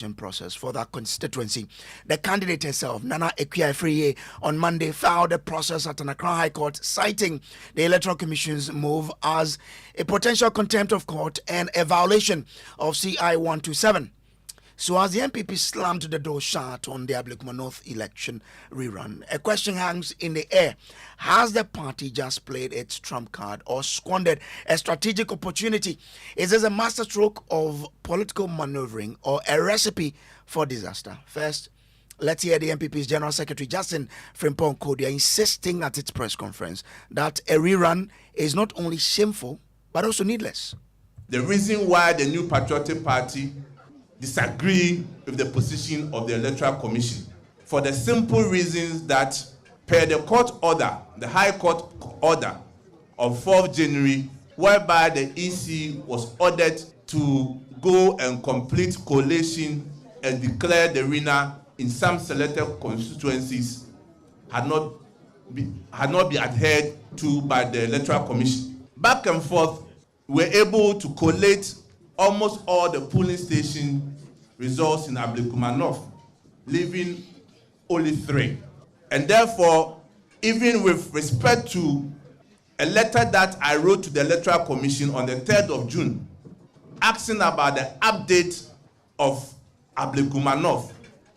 process for that constituency. The candidate herself, Nana Ekuya-Afriye, on Monday filed a process at an Accra High Court citing the Electoral Commission's move as a potential contempt of court and a violation of CI 127. So as the MPP slammed the door shut on the Ablekuma North election rerun, a question hangs in the air. Has the party just played its trump card or squandered a strategic opportunity? Is this a masterstroke of political maneuvering or a recipe for disaster? First, let's hear the MPP's General Secretary Justin Frimpong Kojo insisting at its press conference that a rerun is not only shameful but also needless. The reason why the New Patriotic Party disagree with the position of the Electoral Commission for the simple reasons that per the court order, the High Court order of 4th January, whereby the EC was ordered to go and complete collation and declare the winner in some selected constituencies had not been adhered to by the Electoral Commission. Back and forth, we were able to collate almost all the polling station results in Ablekuma North, leaving only 3. And therefore, even with respect to a letter that I wrote to the Electoral Commission on the 3rd of June, asking about the update of Ablekuma North,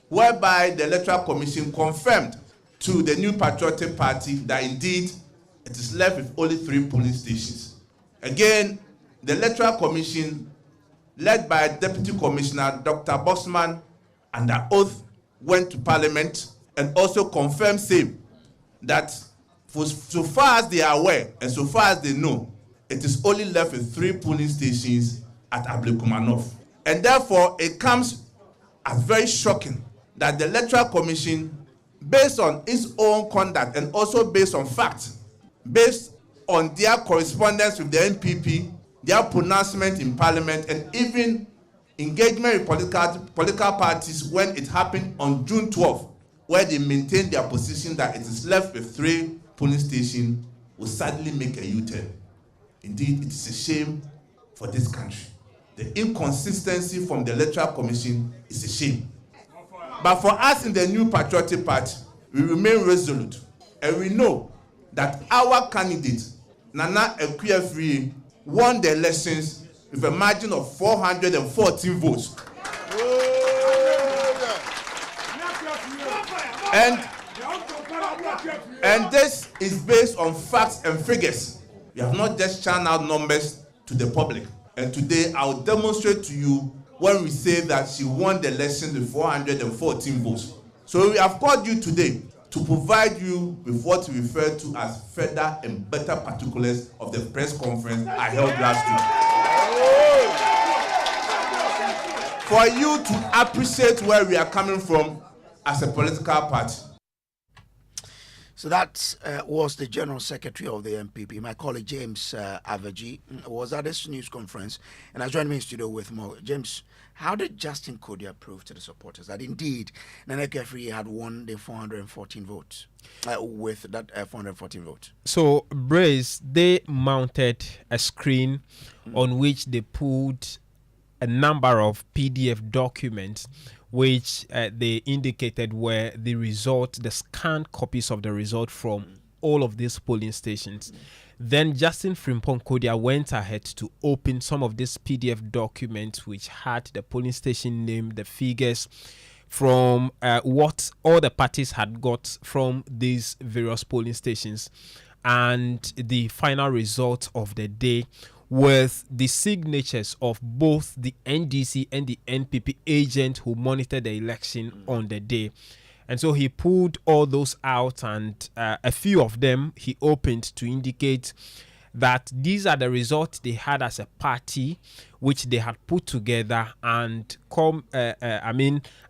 whereby the Electoral Commission confirmed to the New Patriotic Party that indeed it is left with only 3 polling stations. Again, the Electoral Commission, led by Deputy Commissioner Dr. Bosman, under oath, went to Parliament and also confirmed same that for so far as they are aware and so far as they know, it is only left with 3 polling stations at Ablekuma North. And therefore, it comes as very shocking that the Electoral Commission, based on its own conduct and also based on facts, based on their correspondence with the NPP, their pronouncement in Parliament, and even engagement with political parties when it happened on June 12th, where they maintained their position that it is left with 3 polling stations, will sadly make a U-turn. Indeed, it is a shame for this country. The inconsistency from the Electoral Commission is a shame. But for us in the New Patriotic Party, we remain resolute, and we know that our candidate, Nana Ekuya-Afriye, won the elections with a margin of 414 votes. And this is based on facts and figures. We have not just channeled numbers to the public. And today I'll demonstrate to you when we say that she won the elections with 414 votes. So we have called you today to provide you with what we refer to as further and better particulars of the press conference I held last week. For you to appreciate where we are coming from as a political party. So that was the General Secretary of the MPP. My colleague James Aveji was at this news conference and has joined me in studio with more. James, how did Justin Kojo prove to the supporters that indeed Nana Ekuya-Afriye had won the 414 votes with that 414 votes? So, Brace, they mounted a screen on which they put a number of PDF documents which they indicated were the result, the scanned copies of the result from all of these polling stations. Then Justin Frimpong Kojo went ahead to open some of these PDF documents which had the polling station name, the figures from what all the parties had got from these various polling stations, and the final result of the day with the signatures of both the NDC and the NPP agent who monitored the election on the day. And so he pulled all those out, and a few of them he opened to indicate that these are the results they had as a party, which they had put together and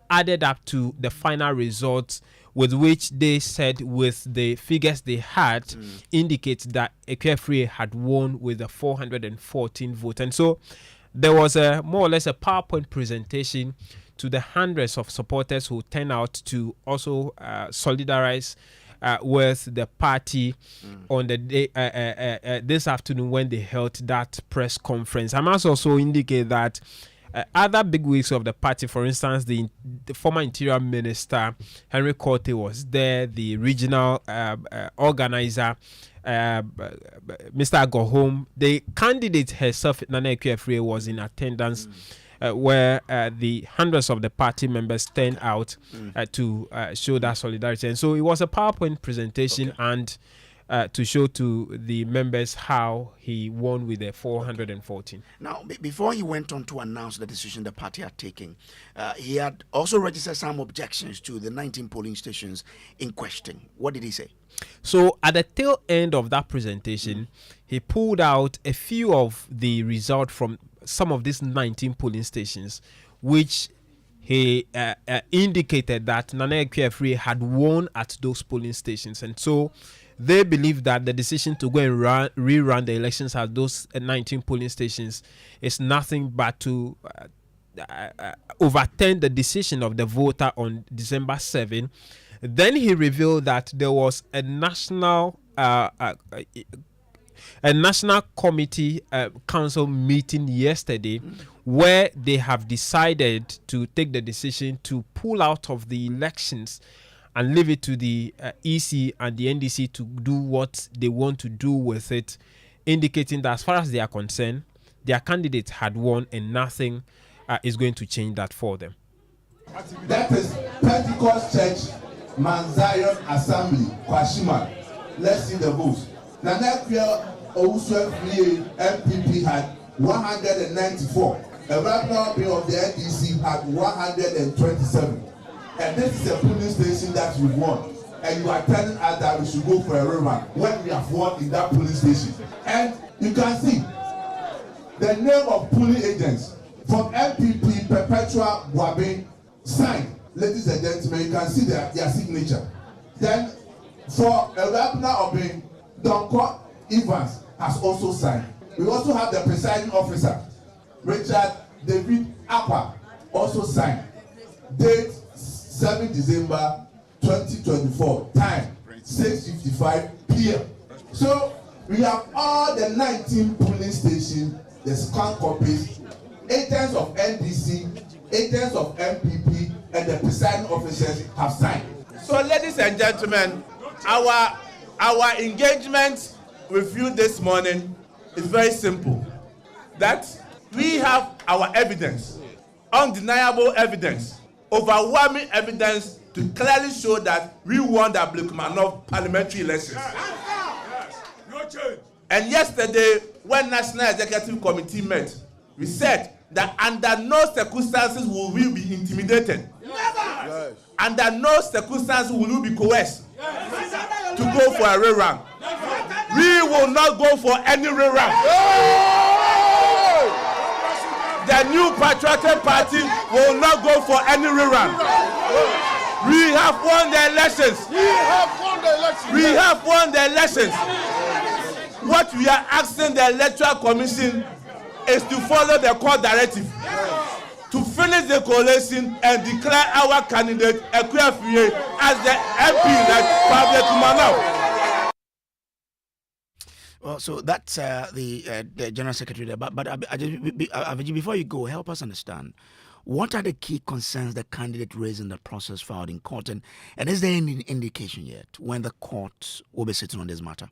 added up to the final results, with which they said with the figures they had indicates that Ekuya-Afriye had won with a 414 vote. And so there was a more or less a PowerPoint presentation to the hundreds of supporters who turned out to also solidarize with the party on the day this afternoon when they held that press conference. I must also indicate that Other bigwigs of the party, for instance, the former Interior Minister Henry Korte was there, the regional organizer Mr. Agohom, the candidate herself, Nana Ekuafrie, was in attendance. Where the hundreds of the party members turned out to show that solidarity. And so it was a PowerPoint presentation and to show to the members how he won with the 414. Now, before he went on to announce the decision the party had taken, he had also registered some objections to the 19 polling stations in question. What did he say? So at the tail end of that presentation, he pulled out a few of the results from some of these 19 polling stations, which he indicated that Nana Ekuafrie had won at those polling stations. And so they believe that the decision to go and rerun the elections at those 19 polling stations is nothing but to overturn the decision of the voter on December 7. Then he revealed that there was a national committee council meeting yesterday where they have decided to take the decision to pull out of the elections and leave it to the EC and the NDC to do what they want to do with it, indicating that as far as they are concerned, their candidate had won and nothing is going to change that for them. That is Pentecost Church, Mount Zion Assembly, Kwashima. Let's see the votes. Nana Ekuafrie MPP had 194. A right bill of the NDC had 127. And this is a polling station that you won. And you are telling us that we should go for a rerun when we have won in that polling station. And you can see the name of polling agents from MPP Perpetua Wabe signed. Ladies and gentlemen, you can see their signature. Then for a Rabna Obin, Donko Evans has also signed. We also have the presiding officer, Richard David Appa, also signed. Date 7 December 2024. Time 6:55 p.m. So we have all the 19 polling stations, the scanned copies, agents of NDC, agents of MPP, and the presiding officers have signed. So, ladies and gentlemen, our engagement with you this morning is very simple. That we have our evidence, undeniable evidence, overwhelming evidence to clearly show that we won the Blikumanov parliamentary elections. No change. And yesterday, when National Executive Committee met, we said that under no circumstances will we be intimidated. Yes. Under no circumstances will we be coerced to go for a rerun. We will not go for any rerun. The new Patriotic Party will not go for any rerun. We have won the elections. We have won the elections. What we are asking the Electoral Commission is to follow the court directive, to finish the coalition and declare our candidate Ekuafrie as the MP that Public Manau. Well, so that's the General Secretary there. But Aveji, before you go, help us understand. What are the key concerns the candidate raised in the process filed in court? And is there any indication yet when the court will be sitting on this matter?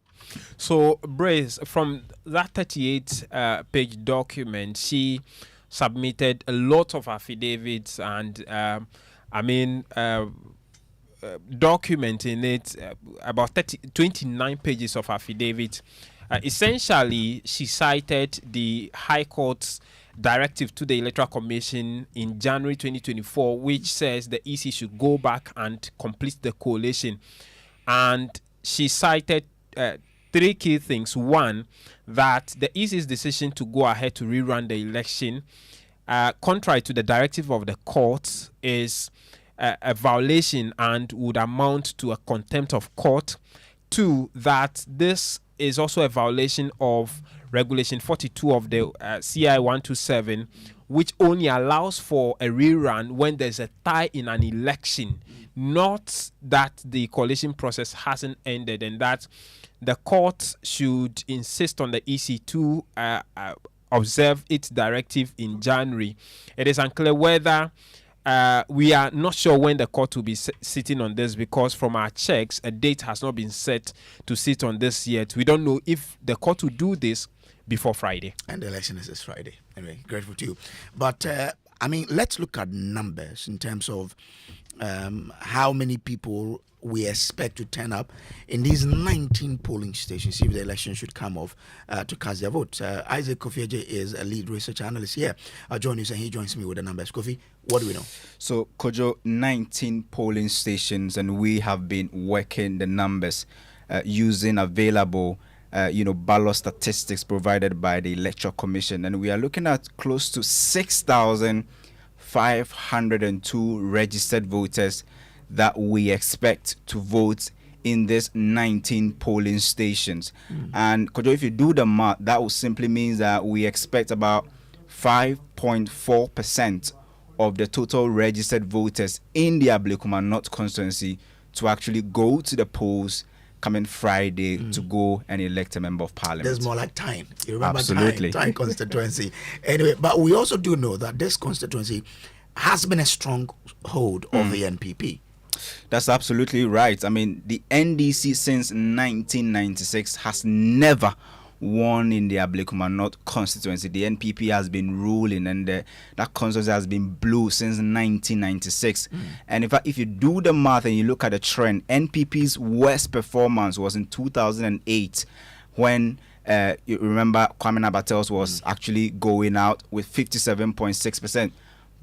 So, Brace, from that 38-page document, she submitted a lot of affidavits and, document in it, about 29 pages of affidavits. Essentially, she cited the High Court's directive to the Electoral Commission in January 2024, which says the EC should go back and complete the coalition. And she cited three key things. One, that the EC's decision to go ahead to rerun the election, contrary to the directive of the court, is a violation and would amount to a contempt of court. Two, that this is also a violation of Regulation 42 of the CI 127, which only allows for a rerun when there's a tie in an election, not that the coalition process hasn't ended, and that the court should insist on the EC to observe its directive in January. It is unclear whether we are not sure when the court will be sitting on this, because from our checks, a date has not been set to sit on this yet. We don't know if the court will do this before Friday. And the election is this Friday. Anyway, grateful to you. But, I mean, let's look at numbers in terms of how many people we expect to turn up in these 19 polling stations if the election should come off to cast their vote. Isaac Kofi is a lead research analyst here. I'll join you, and he joins me with the numbers. Kofi, what do we know? So, Kojo, 19 polling stations, and we have been working the numbers using available ballot statistics provided by the Electoral Commission, and we are looking at close to 6,502 registered voters that we expect to vote in these 19 polling stations. And Kojo, if you do the math, that will simply mean that we expect about 5.4% of the total registered voters in the Ablekuma North constituency to actually go to the polls coming Friday to go and elect a member of parliament. There's more like time. You remember Absolutely. time constituency. Anyway, but we also do know that this constituency has been a stronghold of the NPP. That's absolutely right. I mean, the NDC since 1996 has never won in the Ablekuma North constituency. The NPP has been ruling, and that constituency has been blue since 1996. And in fact, if you do the math and you look at the trend, NPP's worst performance was in 2008 when you remember Kwame Nabatels was actually going out with 57.6%.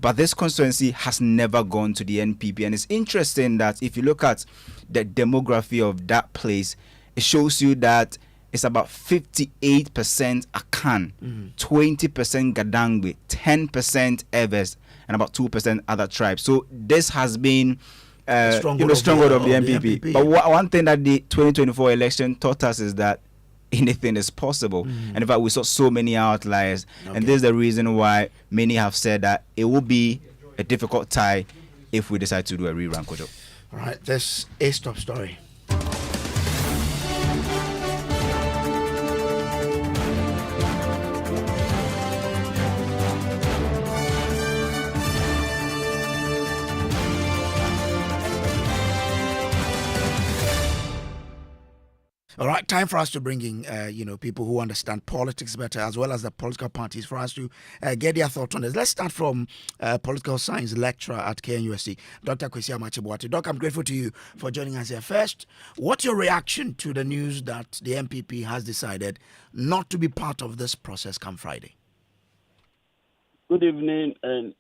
But this constituency has never gone to the NPP. And it's interesting that if you look at the demography of that place, it shows you that it's about 58% Akan, 20% Gadangbe, 10% Evers, and about 2% other tribes. So this has been stronghold of the NPP. But one thing that the 2024 election taught us is that anything is possible. And in fact, we saw so many outliers. And this is the reason why many have said that it will be a difficult tie if we decide to do a rerun, Kojo. All right, this is top story. All right, time for us to bring in, people who understand politics better, as well as the political parties, for us to get their thoughts on this. Let's start from political science lecturer at KNUST, Dr. Kwesi Amachibuati. Doc, I'm grateful to you for joining us here. First, what's your reaction to the news that the MPP has decided not to be part of this process come Friday? Good evening, and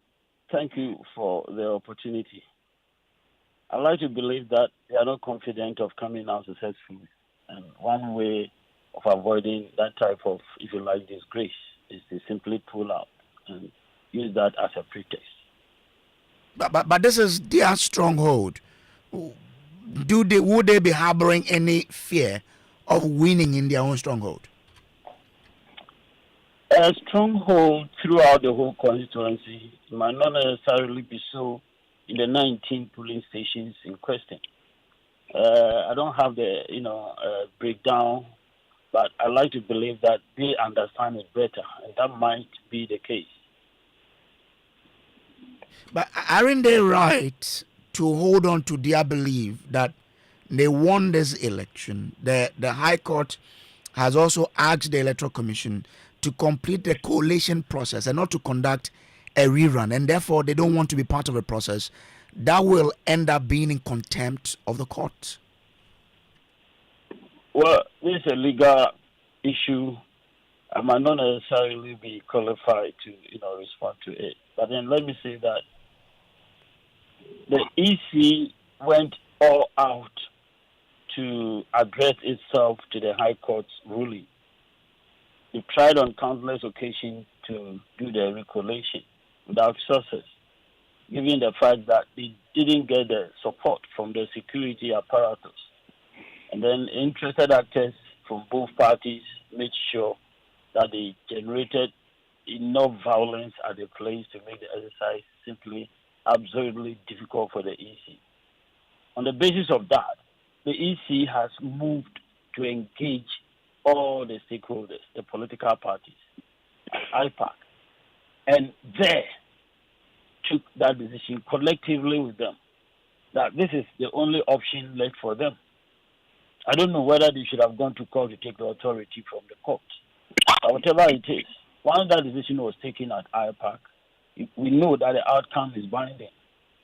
thank you for the opportunity. I'd like to believe that they are not confident of coming out successfully. And one way of avoiding that type of, if you like, disgrace is to simply pull out and use that as a pretext. But this is their stronghold. Would they be harboring any fear of winning in their own stronghold? A stronghold throughout the whole constituency might not necessarily be so in the 19 polling stations in question. I don't have the breakdown, but I like to believe that they understand it better, and that might be the case. But aren't they right to hold on to their belief that they won this election? The High Court has also asked the Electoral Commission to complete the collation process and not to conduct a rerun, and therefore they don't want to be part of a process that will end up being in contempt of the court. Well, this is a legal issue. I might not necessarily be qualified to, respond to it. But then let me say that the EC went all out to address itself to the High Court's ruling. They tried on countless occasions to do the recollation without success, given the fact that they didn't get the support from the security apparatus. And then interested actors from both parties made sure that they generated enough violence at the place to make the exercise simply absolutely difficult for the EC. On the basis of that, the EC has moved to engage all the stakeholders, the political parties, at IPAC, and there took that decision collectively with them that this is the only option left for them. I don't know whether they should have gone to court to take the authority from the court. But whatever it is, once that decision was taken at IPAC, we know that the outcome is binding.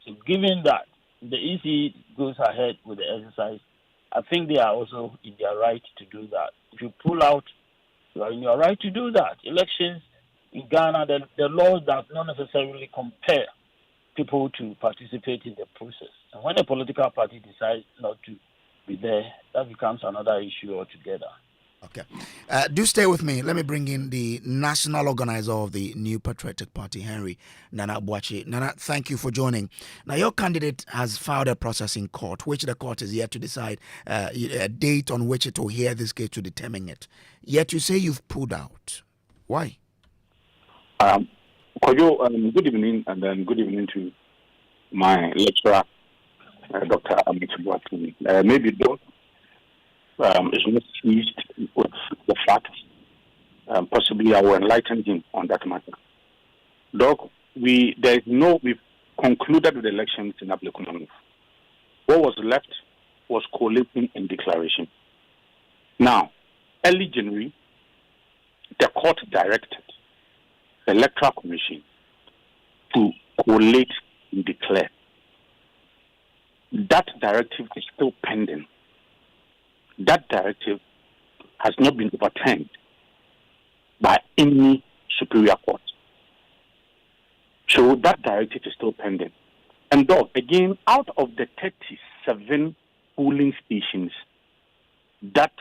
So given that the EC goes ahead with the exercise, I think they are also in their right to do that. If you pull out, you are in your right to do that. Elections in Ghana, the laws does not necessarily compel people to participate in the process. And when a political party decides not to be there, that becomes another issue altogether. Okay. Do stay with me. Let me bring in the national organizer of the New Patriotic Party, Henry Nana Boakye. Nana, thank you for joining. Now, your candidate has filed a process in court, which the court is yet to decide a date on which it will hear this case to determine it. Yet you say you've pulled out. Why? Kojo, good evening, and then good evening to my lecturer, Dr. Amit Boakye. Maybe Doc is not pleased with the facts. Possibly I will enlighten him on that matter. Doc, we've concluded with the elections in Ablekuma. What was left was collating and declaration. Now, early January, the court directed the Electoral Commission to collate and declare. That directive is still pending. That directive has not been overturned by any superior court. So that directive is still pending. And though, again, out of the 37 polling stations that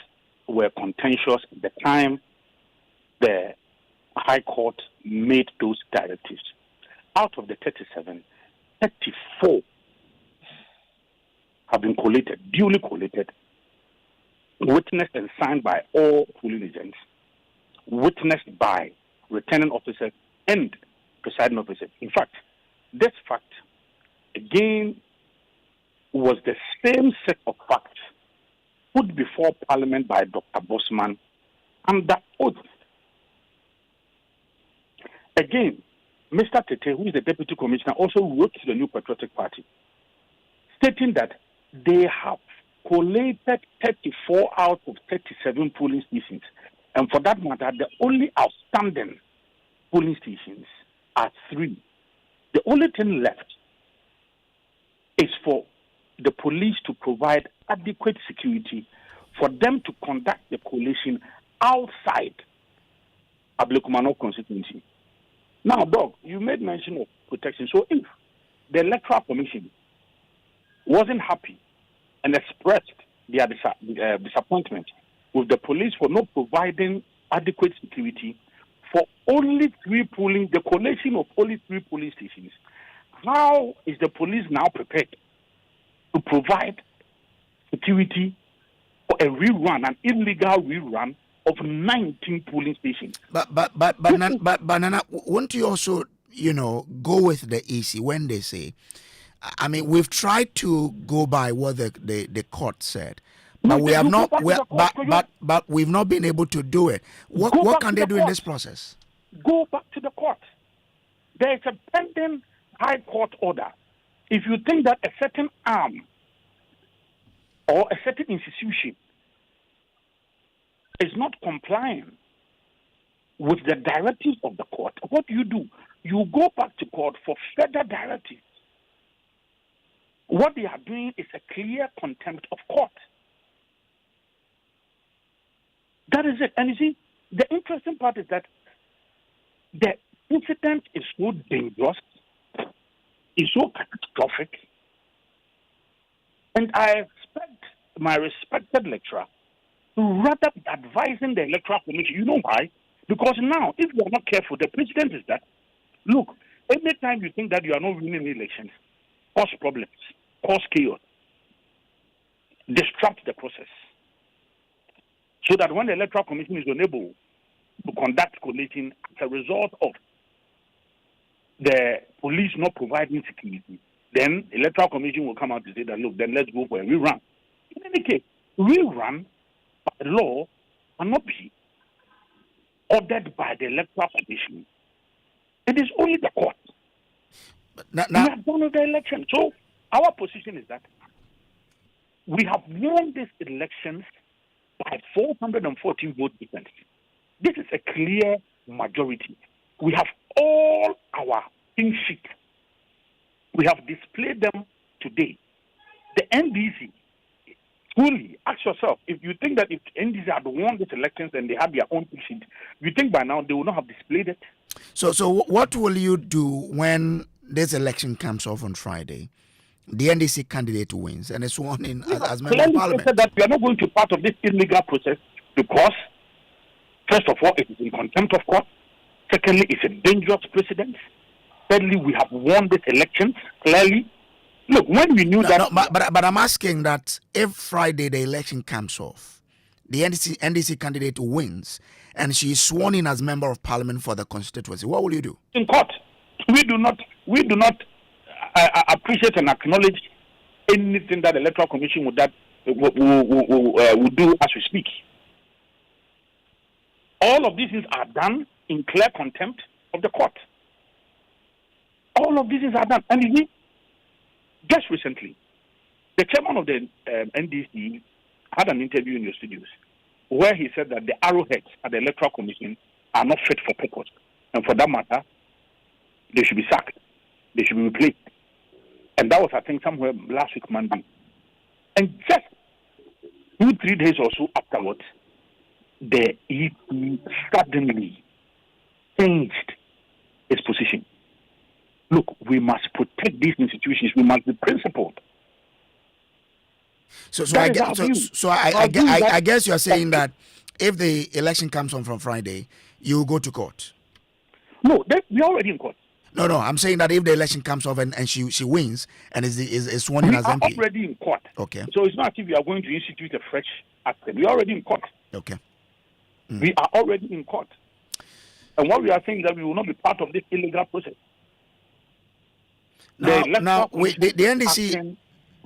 were contentious at the time the High Court made those directives, out of the 37, 34 have been collated, duly collated, witnessed and signed by all polling agents, witnessed by returning officers and presiding officers. In fact, this fact, again, was the same set of facts put before Parliament by Dr. Bosman under oath. Again, Mr. Tete, who is the Deputy Commissioner, also wrote to the New Patriotic Party, stating that they have collated 34 out of 37 polling stations. And for that matter, the only outstanding polling stations are 3. The only thing left is for the police to provide adequate security for them to conduct the collation outside Ablekuma Constituency. Now, Doc, you made mention of protection. So if the Electoral Commission wasn't happy and expressed their disappointment with the police for not providing adequate security for only 3 polling, the collation of only 3 polling stations, how is the police now prepared to provide security for a rerun, an illegal rerun of 19 polling stations? But Nana, won't you also, go with the EC when they say, I mean, we've tried to go by what the court said, but we have not. But we've not been able to do it. What can they do in this process? Go back to the court. There is a pending High Court order. If you think that a certain arm or a certain institution is not complying with the directives of the court, what do? You go back to court for further directives. What they are doing is a clear contempt of court. That is it. And you see, the interesting part is that the incident is so dangerous, is so catastrophic, and I expect my respected lecturer to rather be advising the Electoral Commission. You know why? Because now, if you are not careful, the precedent is that, look, anytime you think that you are not winning elections, cause problems, cause chaos, disrupt the process. So that when the Electoral Commission is unable to conduct collating as a result of the police not providing security, then the Electoral Commission will come out to say that, look, then let's go for a rerun. In any case, rerun by law cannot be ordered by the Electoral Commission. It is only the court. We have done with the election. So our position is that we have won these elections by 414 vote difference. This is a clear majority. We have all our pink sheets. We have displayed them today. The NDC, truly, ask yourself, if you think that if NDC had won these elections and they had their own pink sheet, you think by now they would not have displayed it? So what will you do when this election comes off on Friday? The NDC candidate wins and is sworn in as member of parliament. Said that we are not going to be part of this illegal process because, first of all, it is in contempt of court. Secondly, it's a dangerous precedent. Thirdly, we have won this election clearly. Look, when we knew but I'm asking that if Friday the election comes off, the NDC candidate wins and she is sworn in as member of parliament for the constituency, what will you do? In court, we do not appreciate and acknowledge anything that the Electoral Commission would do as we speak. All of these things are done in clear contempt of the court. All of these things are done. And you see, just recently, the chairman of the NDC had an interview in your studios where he said that the arrowheads at the Electoral Commission are not fit for purpose. And for that matter, they should be sacked. They should be replaced. And that was, I think, somewhere last week, Monday. And just 2-3 days or so afterwards, the EP suddenly changed its position. Look, we must protect these institutions. We must be principled. I guess you're saying that if the election comes on from Friday, you will go to court. No, we're already in court. No, I'm saying that if the election comes off and she wins and is sworn in as MP. We are already in court. Okay. So it's not as if we are going to institute a fresh action. We are already in court. Okay. We are already in court. And what we are saying is that we will not be part of this illegal process. The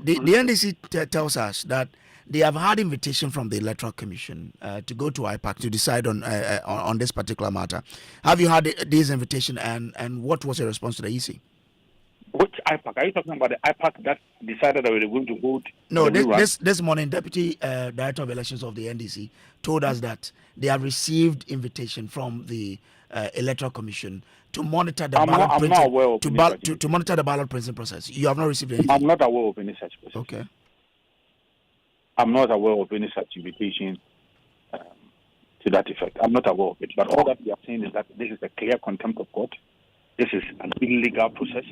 NDC tells us that they have had invitation from the Electoral Commission to go to IPAC to decide on this particular matter. Have you had this invitation and what was your response to the EC? Which IPAC? Are you talking about the IPAC that decided that we were going to vote? No, this morning, Deputy Director of Elections of the NDC told us that they have received invitation from the Electoral Commission to monitor the to monitor the ballot printing process. You have not received anything? I'm not aware of any such process. Okay. I'm not aware of any such invitation to that effect. I'm not aware of it. But all that we are saying is that this is a clear contempt of court. This is an illegal process.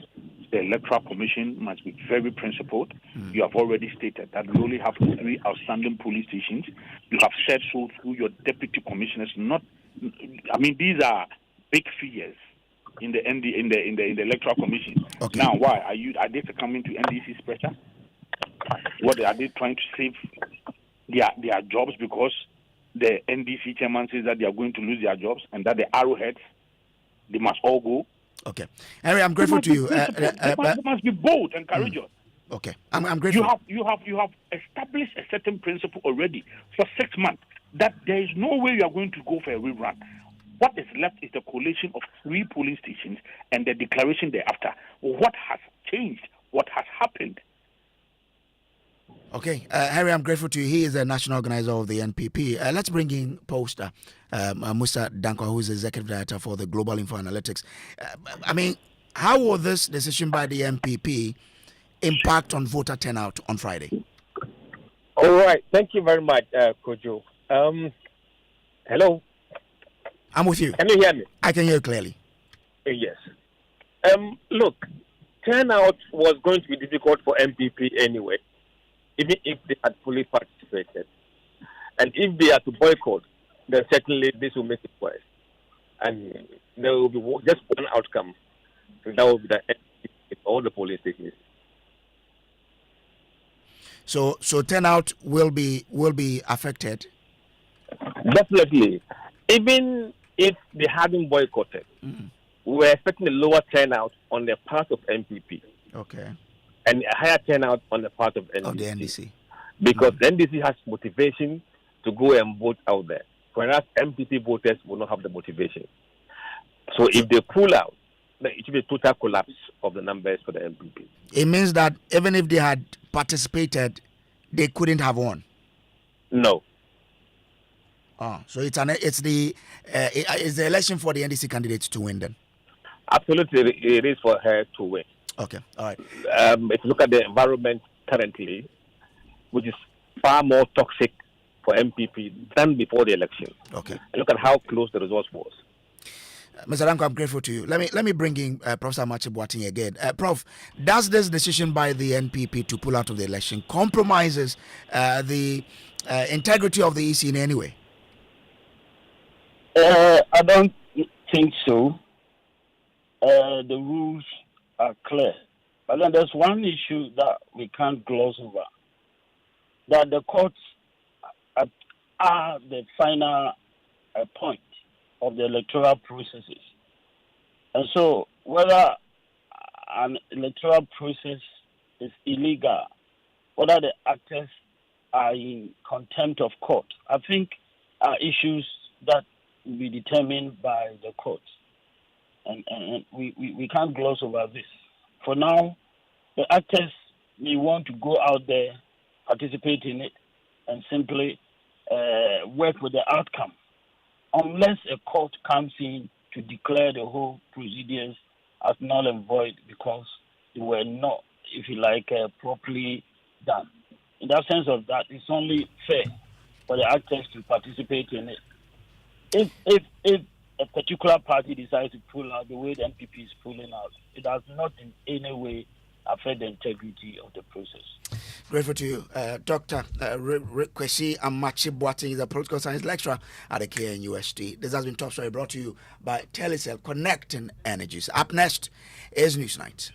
The Electoral Commission must be very principled. You have already stated that we only have 3 outstanding police stations. You have said so through your deputy commissioners. These are big figures in the Electoral Commission. Okay. Now, why are they succumbing to NDC's pressure? What are they trying to save their jobs because the NDC chairman says that they are going to lose their jobs and that the arrowheads they must all go? Okay, Henry, I'm grateful to you. They must be bold and courageous. Okay, I'm grateful. You have established a certain principle already for 6 months that there is no way you are going to go for a rerun. What is left is the collation of 3 polling stations and the declaration thereafter. What has changed? What has happened? Okay, Harry, I'm grateful to you. He is the national organizer of the NPP. Let's bring in poster Musa Dankwa, who is executive director for the Global Info Analytics. How will this decision by the NPP impact on voter turnout on Friday? All right, thank you very much, Kojo. Hello. I'm with you. Can you hear me? I can hear you clearly. Yes. Look, turnout was going to be difficult for NPP anyway, even if they had fully participated. And if they are to boycott, then certainly this will make it worse. And there will be just one outcome, and that will be that all the polling stations. So turnout will be affected. Definitely. Even if they hadn't boycotted, we were expecting a lower turnout on the part of NPP. Okay. And a higher turnout on the part of NDC. Of the NDC. Because the NDC has motivation to go and vote out there. whereas MPP voters will not have the motivation. So if they pull out, then it will be a total collapse of the numbers for the MPP. It means that even if they had participated, they couldn't have won. No. Oh, so it's the election for the NDC candidates to win then. Absolutely, it is for her to win. Okay, all right. If you look at the environment currently, which is far more toxic for MPP than before the election. Okay. And look at how close the result was. Mr. Danko, I'm grateful to you. Let me bring in Professor Amachi Boateng again. Prof, does this decision by the NPP to pull out of the election compromises the integrity of the EC in any way? I don't think so. The rules are clear. But then there's one issue that we can't gloss over. That the courts are the final point of the electoral processes. And so whether an electoral process is illegal, whether the actors are in contempt of court, I think are issues that will be determined by the courts. And we can't gloss over this. For now, the actors may want to go out there, participate in it, and simply work with the outcome. Unless a court comes in to declare the whole procedures as null and void because they were not, if you like, properly done. In that sense of that, it's only fair for the actors to participate in it. If a particular party decides to pull out the way the NPP is pulling out, it does not in any way affect the integrity of the process. Grateful to you. Dr. Kwesi Amachi Boateng is a political science lecturer at the KNUST. This has been Top Story brought to you by Telecel, Connecting Energies. Up next is Newsnight.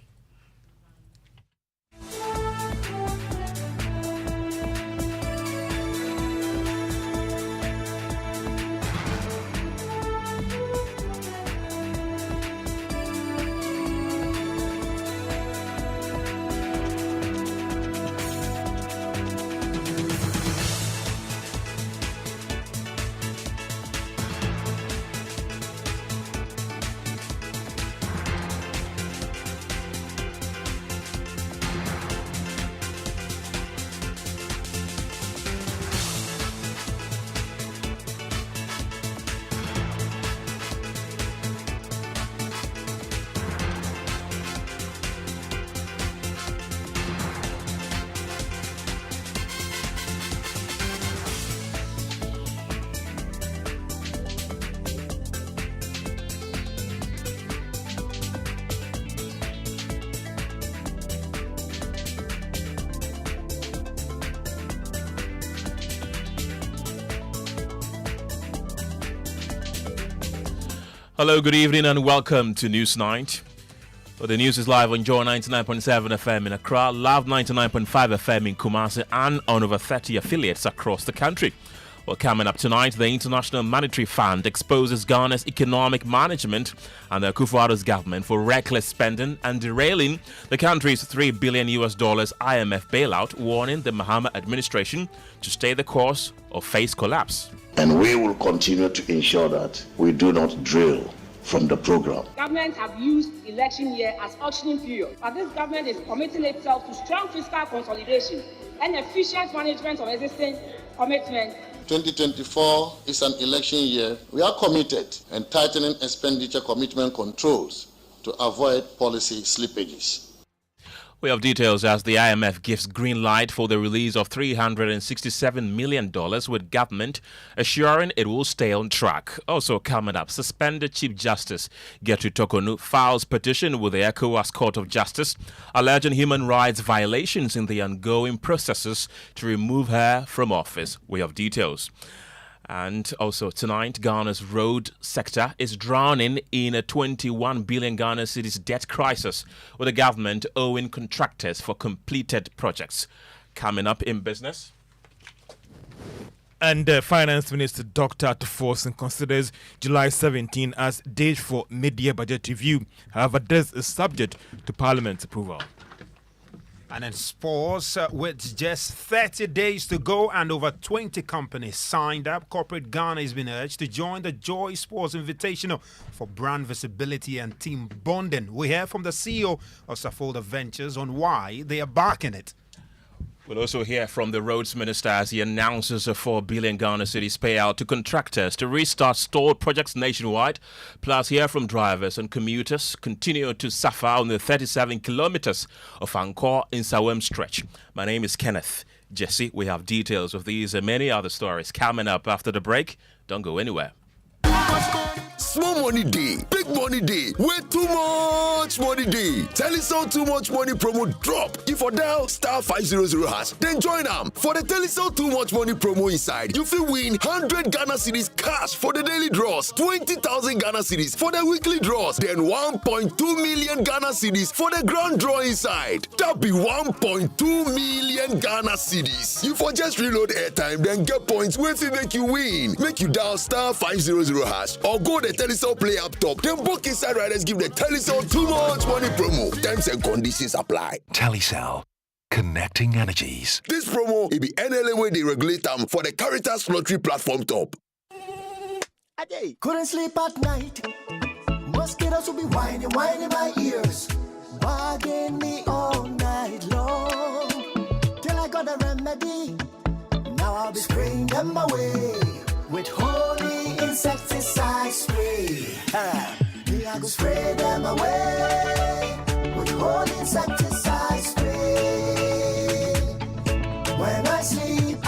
Hello, good evening and welcome to Newsnight. Well, the news is live on Joy 99.7 FM in Accra, Love 99.5 FM in Kumasi and on over 30 affiliates across the country. Well, coming up tonight, the International Monetary Fund exposes Ghana's economic management and the Akufo-Addo's government for reckless spending and derailing the country's $3 billion IMF bailout, warning the Mahama administration to stay the course or face collapse. And we will continue to ensure that we do not drill from the program. Governments have used election year as auctioning period, but this government is committing itself to strong fiscal consolidation and efficient management of existing commitments. 2024 is an election year. We are committed in tightening expenditure commitment controls to avoid policy slippages. We have details as the IMF gives green light for the release of $367 million, with government assuring it will stay on track. Also coming up, suspended Chief Justice Gertrude Tokonu files petition with the ECOWAS Court of Justice, alleging human rights violations in the ongoing processes to remove her from office. We have details. And also tonight, Ghana's road sector is drowning in a 21 billion Ghana cedis debt crisis, with the government owing contractors for completed projects. Coming up in business. And Finance Minister Dr. Atufo considers July 17 as date for mid-year budget review. However, this is subject to Parliament's approval. And in sports, with just 30 days to go and over 20 companies signed up, corporate Ghana has been urged to join the Joy Sports Invitational for brand visibility and team bonding. We hear from the CEO of Safolda Ventures on why they are backing it. We'll also hear from the roads minister as he announces a 4 billion Ghana cedis payout to contractors to restart stalled projects nationwide. Plus hear from drivers and commuters continue to suffer on the 37 kilometers of Angkor in Sawam stretch. My name is Kenneth. Gyasi, we have details of these and many other stories coming up after the break. Don't go anywhere. Small money day, big money day, way too much money day. Telecel too much money promo drop. If for dial *500#, then join them for the Telecel too much money promo inside. You feel win 100 Ghana cedis cash for the daily draws, 20,000 Ghana cedis for the weekly draws, then 1.2 million Ghana cedis for the grand draw inside. That be 1.2 million Ghana cedis. You for just reload airtime, then get points with it make you win. Make you dial *500# or go the Telecel Play app top. Then book inside riders give the Telecel too much money promo. Terms and conditions apply. Telecel, connecting energies. This promo will be NLA way they regulate them for the Caritas Lottery platform top. Couldn't sleep at night. Mosquitoes will be whining in my ears, bugging me all night long. Till I got a remedy. Now I'll be spraying them away with holy insecticide spray. Me I go spray them away with holy insecticide spray. When I sleep,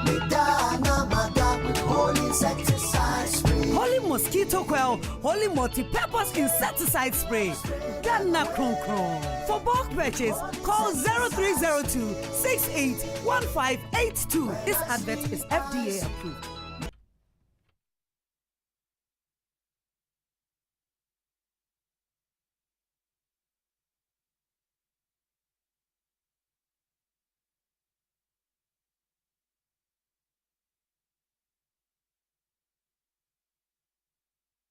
me dana mada with holy insecticide spray. Holy mosquito coil, holy multi-purpose insecticide spray. Ghana Kron Kron. For bulk purchase, call 0302 681582. This advert is FDA approved.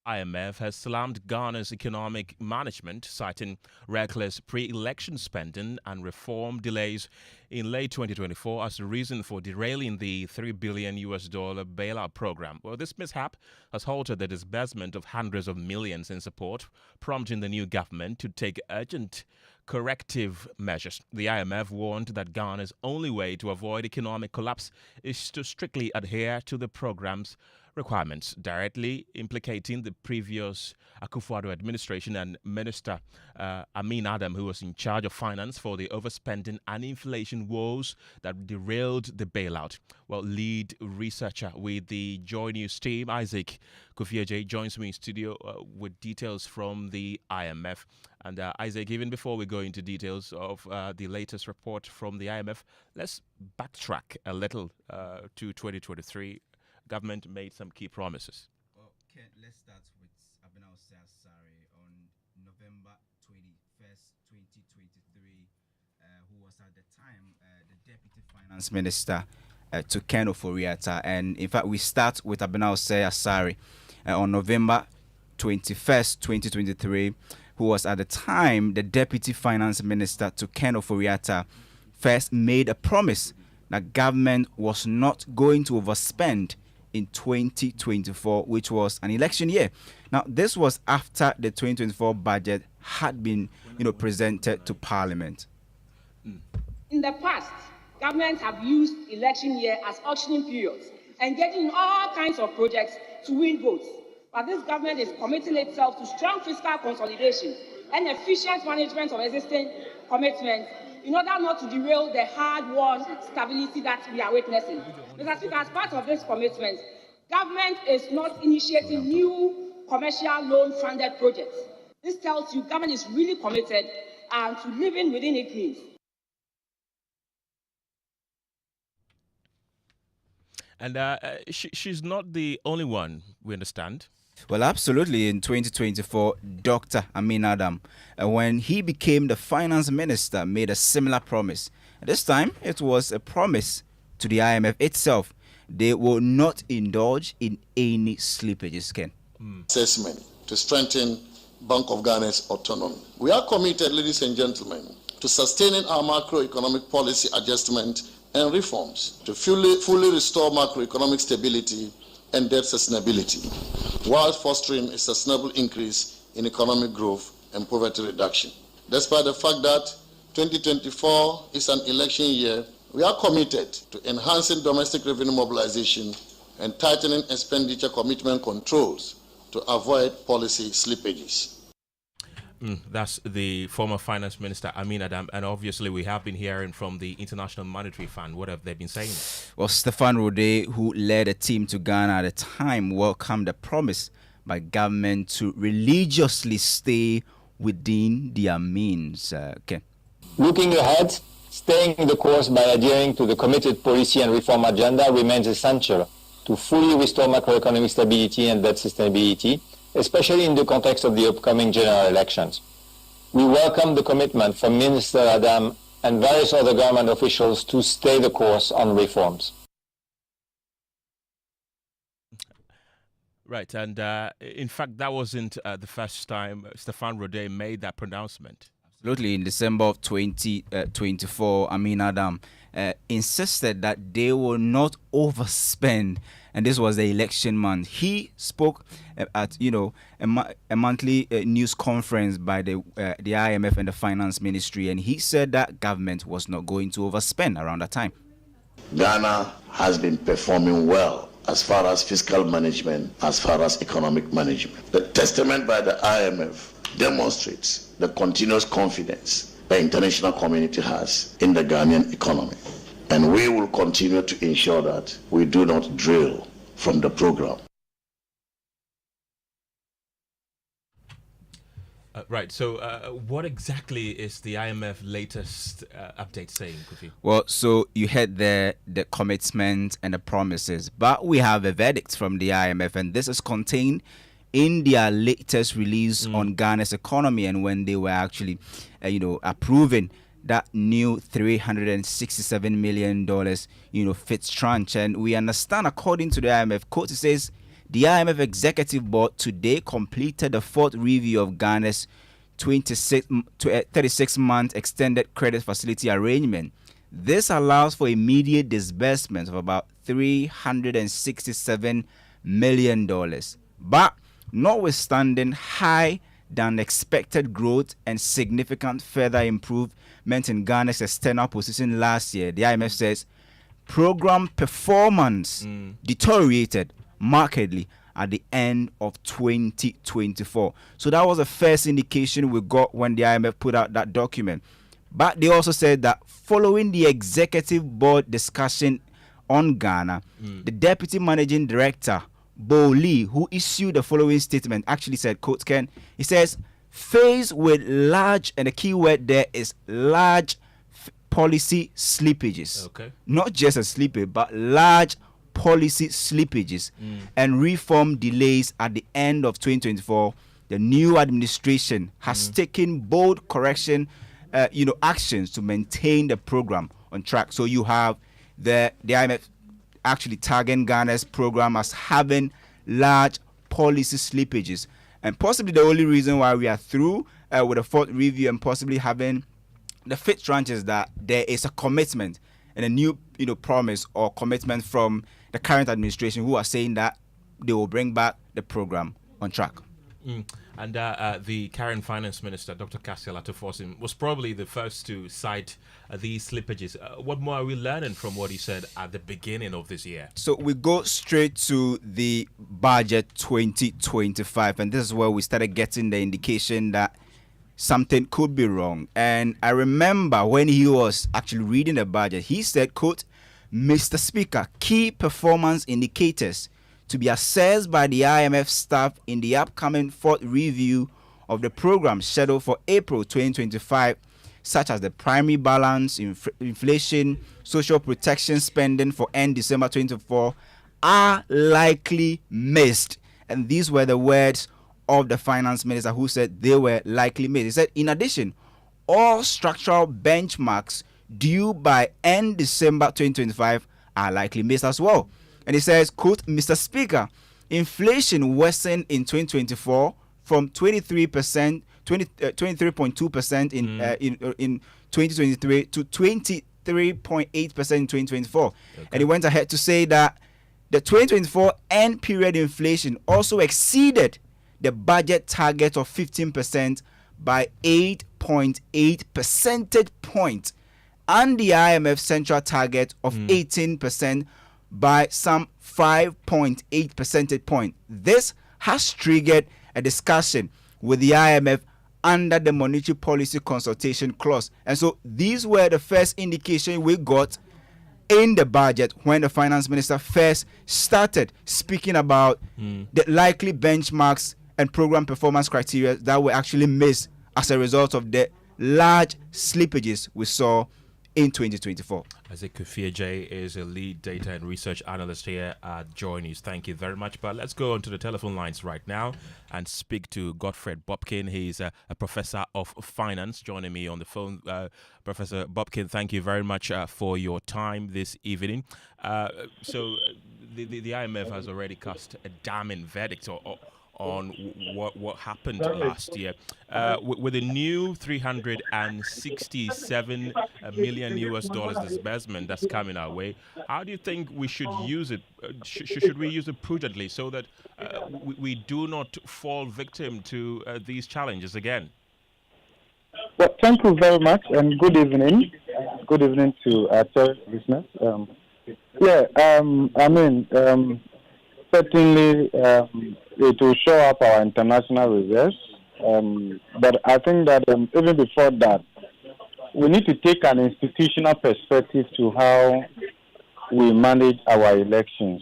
IMF has slammed Ghana's economic management, citing reckless pre-election spending and reform delays in late 2024 as the reason for derailing the $3 billion bailout program. Well, this mishap has halted the disbursement of hundreds of millions in support, prompting the new government to take urgent corrective measures. The IMF warned that Ghana's only way to avoid economic collapse is to strictly adhere to the program's requirements, directly implicating the previous Akufo-Addo administration and Minister Amin Adam, who was in charge of finance, for the overspending and inflation woes that derailed the bailout. Well, lead researcher with the Joy News team, Isaac Kofieje, joins me in studio with details from the IMF. And Isaac, even before we go into details of the latest report from the IMF, let's backtrack a little to 2023. Government made some key promises. Well, Ken, let's start with Abinau Sari on November 21st, 2023, who was at the time the Deputy Finance Minister to Ken Oforiatta. And in fact, we start with Abinau Sari on November 21st, 2023, who was at the time the Deputy Finance Minister to Ken Oforiatta, first made a promise that government was not going to overspend in 2024, which was an election year. Now, this was after the 2024 budget had been, presented to Parliament. In the past, governments have used election year as auctioning periods, engaging in all kinds of projects to win votes. But this government is committing itself to strong fiscal consolidation and efficient management of existing commitments in order not to derail the hard-won stability that we are witnessing. Mr. Speaker, as part of this commitment, government is not initiating new commercial loan-funded projects. This tells you government is really committed to living within its means. And she's not the only one, we understand. Well, absolutely. In 2024, Dr. Amin Adam, when he became the finance minister, made a similar promise. This time, it was a promise to the IMF itself. They will not indulge in any slippages, Ken. Assessment to strengthen Bank of Ghana's autonomy. We are committed, ladies and gentlemen, to sustaining our macroeconomic policy adjustment and reforms to fully restore macroeconomic stability and debt sustainability, while fostering a sustainable increase in economic growth and poverty reduction. Despite the fact that 2024 is an election year, we are committed to enhancing domestic revenue mobilization and tightening expenditure commitment controls to avoid policy slippages. That's the former finance minister, Amin Adam. And obviously, we have been hearing from the International Monetary Fund. What have they been saying? Well, Stefan Rode, who led a team to Ghana at the time, welcomed the promise by government to religiously stay within their means. Looking ahead, staying the course by adhering to the committed policy and reform agenda remains essential to fully restore macroeconomic stability and debt sustainability, especially in the context of the upcoming general elections. We welcome the commitment from Minister Adam and various other government officials to stay the course on reforms. Right, and in fact, that wasn't the first time Stefan Rode made that pronouncement. Absolutely. In December of 2024, Amin Adam insisted that they will not overspend, and this was the election month. He spoke at a monthly news conference by the IMF and the Finance Ministry, and he said that government was not going to overspend around that time. Ghana has been performing well as far as fiscal management, as far as economic management. The testament by the IMF demonstrates the continuous confidence the international community has in the Ghanaian economy. And we will continue to ensure that we do not drill from the program. Right, so what exactly is the IMF latest update saying, Kofi? Well, so you had the commitment and the promises, but we have a verdict from the IMF, and this is contained in their latest release on Ghana's economy, and when they were actually, approving that new $367 million, fifth tranche. And we understand, according to the IMF, quote, it says, the IMF Executive Board today completed the fourth review of Ghana's 36-month extended credit facility arrangement. This allows for immediate disbursement of about $367 million. But notwithstanding high than expected growth and significant further improvement in Ghana's external position last year, the IMF says program performance deteriorated markedly at the end of 2024. So that was the first indication we got when the IMF put out that document. But they also said that following the executive board discussion on Ghana, the deputy managing director, Bo Lee, who issued the following statement, actually said, quote, Ken, he says, faced with large, and the key word there is large policy slippages. Okay. Not just a slippage, but large policy slippages and reform delays at the end of 2024. The new administration has taken bold correction, actions to maintain the program on track. So you have the IMF actually tagging Ghana's program as having large policy slippages, and possibly the only reason why we are through with a fourth review and possibly having the fifth tranche is that there is a commitment and a new promise or commitment from the current administration, who are saying that they will bring back the program on track. And the current finance minister, Dr. Cassiel Atufosim, was probably the first to cite these slippages. What more are we learning from what he said at the beginning of this year? So we go straight to the budget 2025, and this is where we started getting the indication that something could be wrong. And I remember when he was actually reading the budget, he said, quote, Mr. Speaker, key performance indicators to be assessed by the IMF staff in the upcoming fourth review of the program scheduled for April 2025, such as the primary balance, inflation, social protection spending for end December 2024, are likely missed. And these were the words of the finance minister, who said they were likely missed. He said, in addition, all structural benchmarks due by end December 2025 are likely missed as well. And he says, quote, Mr. Speaker, inflation worsened in 2024 from 23% 23.2% in 2023 to 23.8% in 2024. Okay. And he went ahead to say that the 2024 end period inflation also exceeded the budget target of 15% by 8.8 percentage points, and the IMF central target of 18% by some 5.8 percentage point. This has triggered a discussion with the IMF under the monetary policy consultation clause. And so these were the first indication we got in the budget when the finance minister first started speaking about the likely benchmarks and program performance criteria that were actually missed as a result of the large slippages we saw in 2024. Isaac Kufie is a lead data and research analyst here at Joy News. Thank you very much. But let's go on to the telephone lines right now and speak to Godfred Bobkin. He's a professor of finance joining me on the phone. Professor Bobkin, thank you very much for your time this evening. So the IMF has already cast a damning verdict on what happened last year. With the new $367 million disbursement that's coming our way, how do you think we should use it? Should we use it prudently so that we do not fall victim to these challenges again? Well, thank you very much, and good evening. Good evening to our listeners. Certainly, it will show up our international reserves. But I think that even before that, we need to take an institutional perspective to how we manage our elections.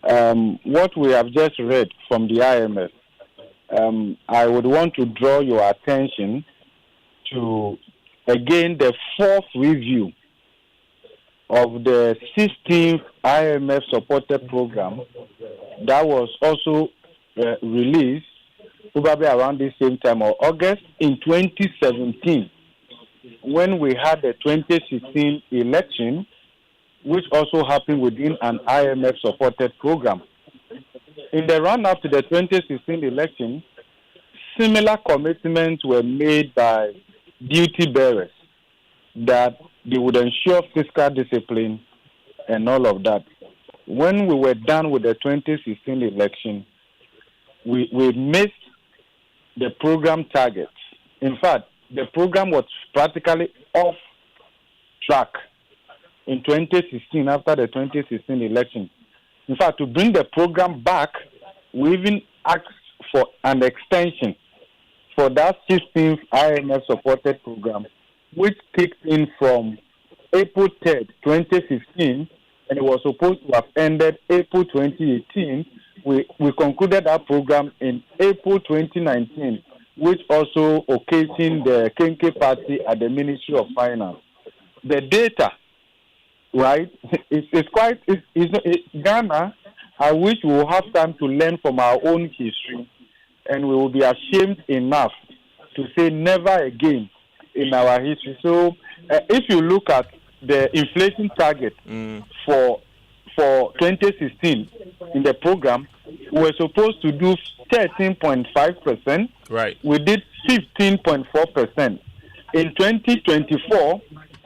What we have just read from the IMF, I would want to draw your attention to, again, the fourth review of the 16th IMF-supported program that was also released probably around the same time, or August in 2017, when we had the 2016 election, which also happened within an IMF-supported program. In the run-up to the 2016 election, similar commitments were made by duty bearers that they would ensure fiscal discipline and all of that. When we were done with the 2016 election, we missed the program targets. In fact, the program was practically off track in 2016 after the 2016 election. In fact, to bring the program back, we even asked for an extension for that 16th IMF-supported program, which kicked in from April 3rd, 2015, and it was supposed to have ended April 2018. We concluded that program in April 2019, which also occasioned the Kenke party at the Ministry of Finance. The data, right, Ghana, I wish we will have time to learn from our own history, and we will be ashamed enough to say never again in our history. So if you look at the inflation target for 2016 in the program, we were supposed to do 13.5%. Right. We did 15.4%. In 2024,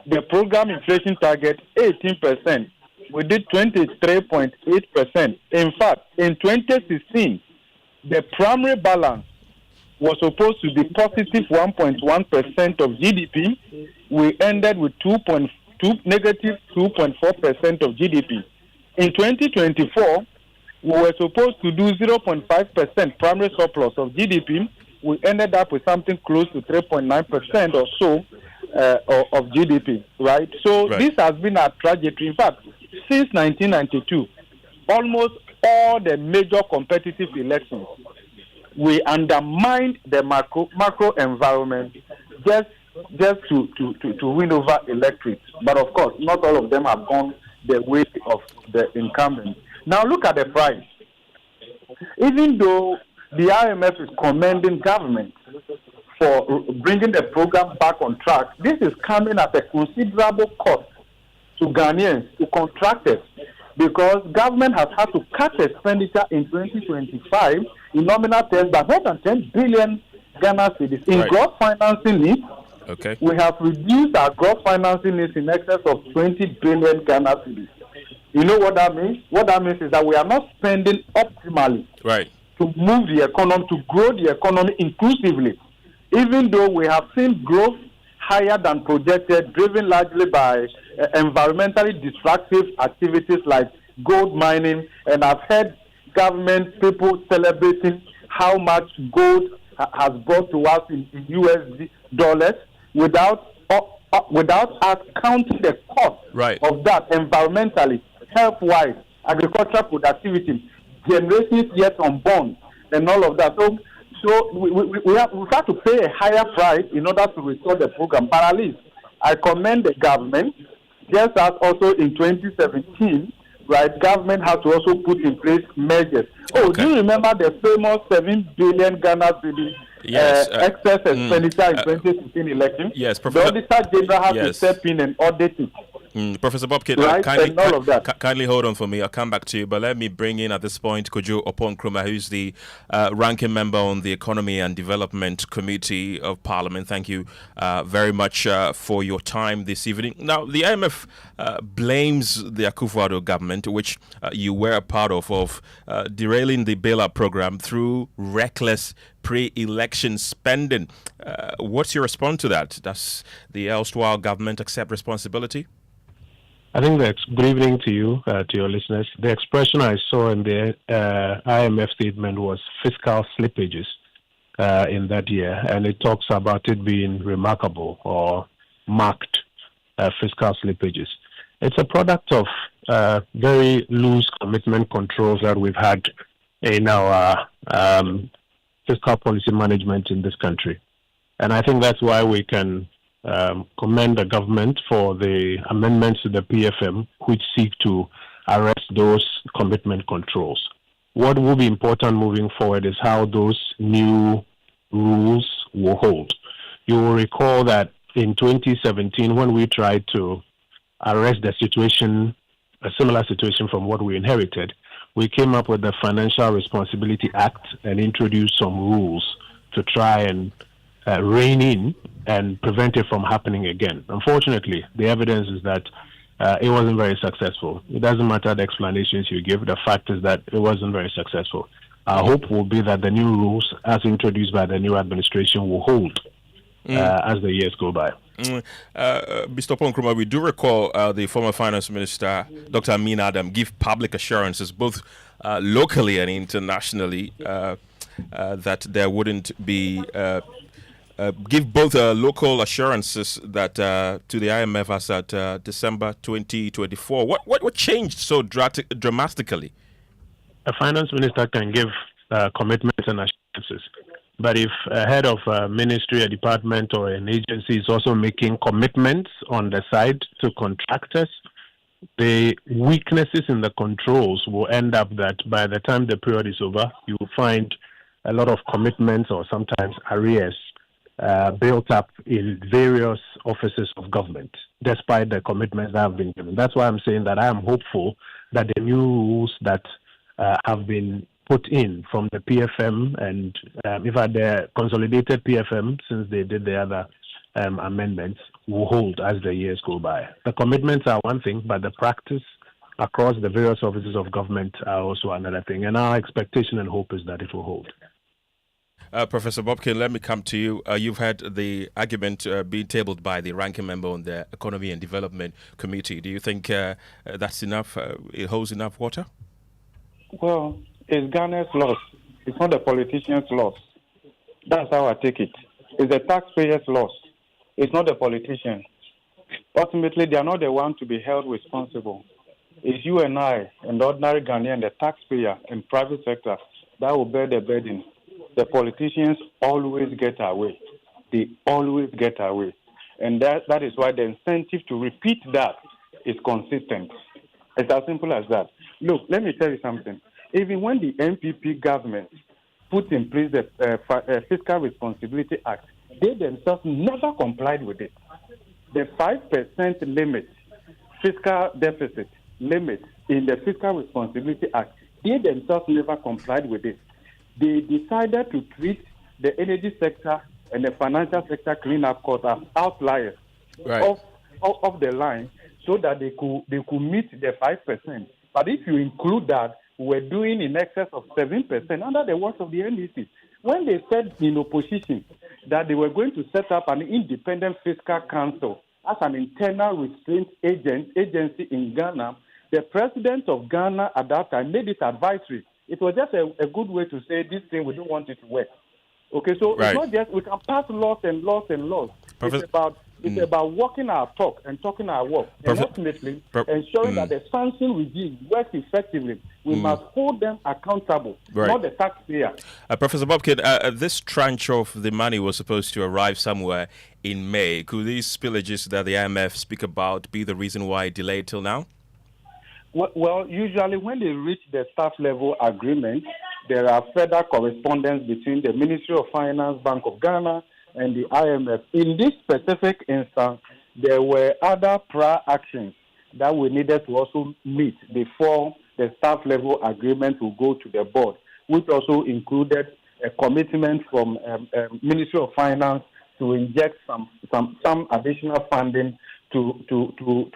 the program inflation target 18%. We did 23.8%. In fact, in 2016, the primary balance was supposed to be positive 1.1% of GDP. We ended with negative 2.4% of GDP. In 2024, we were supposed to do 0.5% primary surplus of GDP. We ended up with something close to 3.9% or so of GDP, right? So this has been a tragedy. In fact, since 1992, almost all the major competitive elections, we undermined the macro environment just to win over electorates. But of course, not all of them have gone the way of the incumbent. Now look at the price. Even though the IMF is commending government for bringing the program back on track, this is coming at a considerable cost to Ghanaians, to contractors, because government has had to cut expenditure in 2025 in nominal terms by more than 10 billion Ghana cedis. In gross financing needs, we have reduced our gross financing needs in excess of 20 billion Ghana cedis. You know what that means? What that means is that we are not spending optimally to move the economy, to grow the economy inclusively, even though we have seen growth higher than projected, driven largely by environmentally destructive activities like gold mining. And I've heard government people celebrating how much gold has brought to us in USD dollars without us counting the cost of that environmentally, health-wise, agricultural productivity, generations yet unborn, and all of that. So we have to pay a higher price in order to restore the program. But at least I commend the government, just as also in 2017, government has to also put in place measures. Do you remember the famous 7 billion Ghana cedi excess expenditure in 2016 election? Yes, Professor. The Auditor General has to step in and audit it. Professor Bobkin, kindly hold on for me. I'll come back to you. But let me bring in at this point Kojo Oppong-Nkrumah, who's the ranking member on the Economy and Development Committee of Parliament. Thank you very much for your time this evening. Now, the IMF blames the Akufo-Addo government, which you were a part of derailing the bailout program through reckless pre-election spending. What's your response to that? Does the erstwhile government accept responsibility? I think good evening to you, to your listeners. The expression I saw in the IMF statement was fiscal slippages in that year, and it talks about it being remarkable or marked fiscal slippages. It's a product of very loose commitment controls that we've had in our fiscal policy management in this country. And I think that's why we can commend the government for the amendments to the PFM, which seek to arrest those commitment controls. What will be important moving forward is how those new rules will hold. You will recall that in 2017, when we tried to arrest the situation, a similar situation from what we inherited, we came up with the Financial Responsibility Act and introduced some rules to try and rein in and prevent it from happening again. Unfortunately, the evidence is that it wasn't very successful. It doesn't matter the explanations you give. The fact is that it wasn't very successful. Our hope will be that the new rules, as introduced by the new administration, will hold as the years go by. Mr. Oppong-Nkrumah, we do recall the former Finance Minister, Dr. Amin Adam, give public assurances, both locally and internationally, that there wouldn't be... give both local assurances that to the IMF as at December 2024. What changed so dramatically? A finance minister can give commitments and assurances, but if a head of a ministry, a department, or an agency is also making commitments on the side to contractors, the weaknesses in the controls will end up that by the time the period is over, you will find a lot of commitments or sometimes arrears built up in various offices of government, despite the commitments that have been given. That's why I'm saying that I am hopeful that the new rules that have been put in from the PFM and in fact the consolidated PFM, since they did the other amendments, will hold as the years go by. The commitments are one thing, but the practice across the various offices of government are also another thing. And our expectation and hope is that it will hold. Professor Bobkin, let me come to you. You've had the argument being tabled by the ranking member on the Economy and Development Committee. Do you think that's enough? It holds enough water? Well, it's Ghana's loss. It's not the politicians' loss. That's how I take it. It's the taxpayers' loss. It's not the politicians. Ultimately, they are not the ones to be held responsible. It's you and I, and the ordinary Ghanaian, the taxpayer and private sector, that will bear the burden. The politicians always get away. They always get away. And that is why the incentive to repeat that is consistent. It's as simple as that. Look, let me tell you something. Even when the NPP government put in place the Fiscal Responsibility Act, they themselves never complied with it. The 5% limit, fiscal deficit limit in the Fiscal Responsibility Act, they themselves never complied with it. They decided to treat the energy sector and the financial sector cleanup costs as outliers of the line, so that they could meet the 5%. But if you include that, we're doing in excess of 7% under the works of the NDC. When they said in opposition that they were going to set up an independent fiscal council as an internal restraint agency in Ghana, the president of Ghana at that time made it advisory. It was just a good way to say this thing, we don't want it to work. Okay, so it's not just, we can pass laws and laws and laws. It's about walking our talk and talking our walk. And ultimately, ensuring that the sanction regime works effectively. We must hold them accountable, not the taxpayer. Professor Bobkin, this tranche of the money was supposed to arrive somewhere in May. Could these spillages that the IMF speak about be the reason why it delayed till now? Well, usually when they reach the staff level agreement, there are further correspondence between the Ministry of Finance, Bank of Ghana, and the IMF. In this specific instance, there were other prior actions that we needed to also meet before the staff level agreement will go to the board, which also included a commitment from Ministry of Finance to inject some additional funding to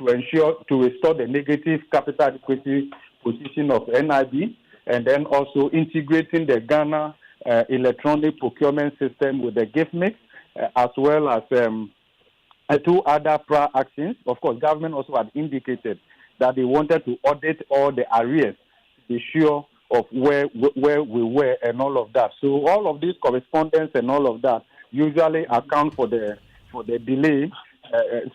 ensure to restore the negative capital adequacy position of NIB, and then also integrating the Ghana electronic procurement system with the gift mix, as well as two other prior actions. Of course, government also had indicated that they wanted to audit all the arrears to be sure of where we were and all of that. So all of this correspondence and all of that usually account for the delay.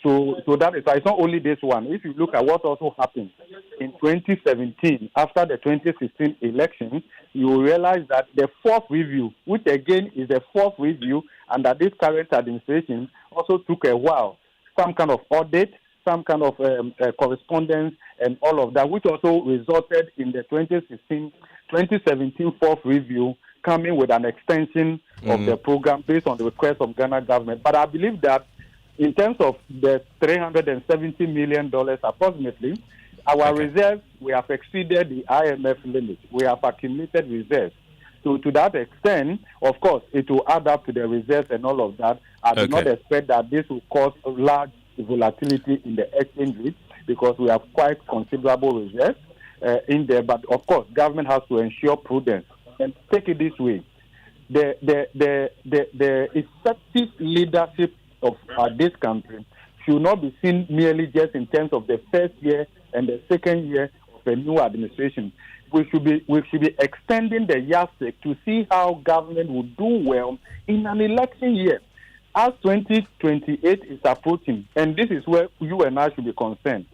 So that is why it's not only this one. If you look at what also happened in 2017, after the 2016 election, you will realize that the fourth review, which again is the fourth review under this current administration, also took a while. Some kind of audit, some kind of correspondence and all of that, which also resulted in the 2017 fourth review coming with an extension of the program based on the request of Ghana government. But I believe that in terms of the $370 million approximately, our reserves, we have exceeded the IMF limit. We have accumulated reserves. So to that extent, of course, it will add up to the reserves and all of that. I do not expect that this will cause large volatility in the exchange rate, because we have quite considerable reserves in there. But of course, government has to ensure prudence. And take it this way: the effective leadership of this country should not be seen merely just in terms of the first year and the second year of a new administration. We should be extending the yardstick to see how government will do well in an election year. As 2028 is approaching, and this is where you and I should be concerned,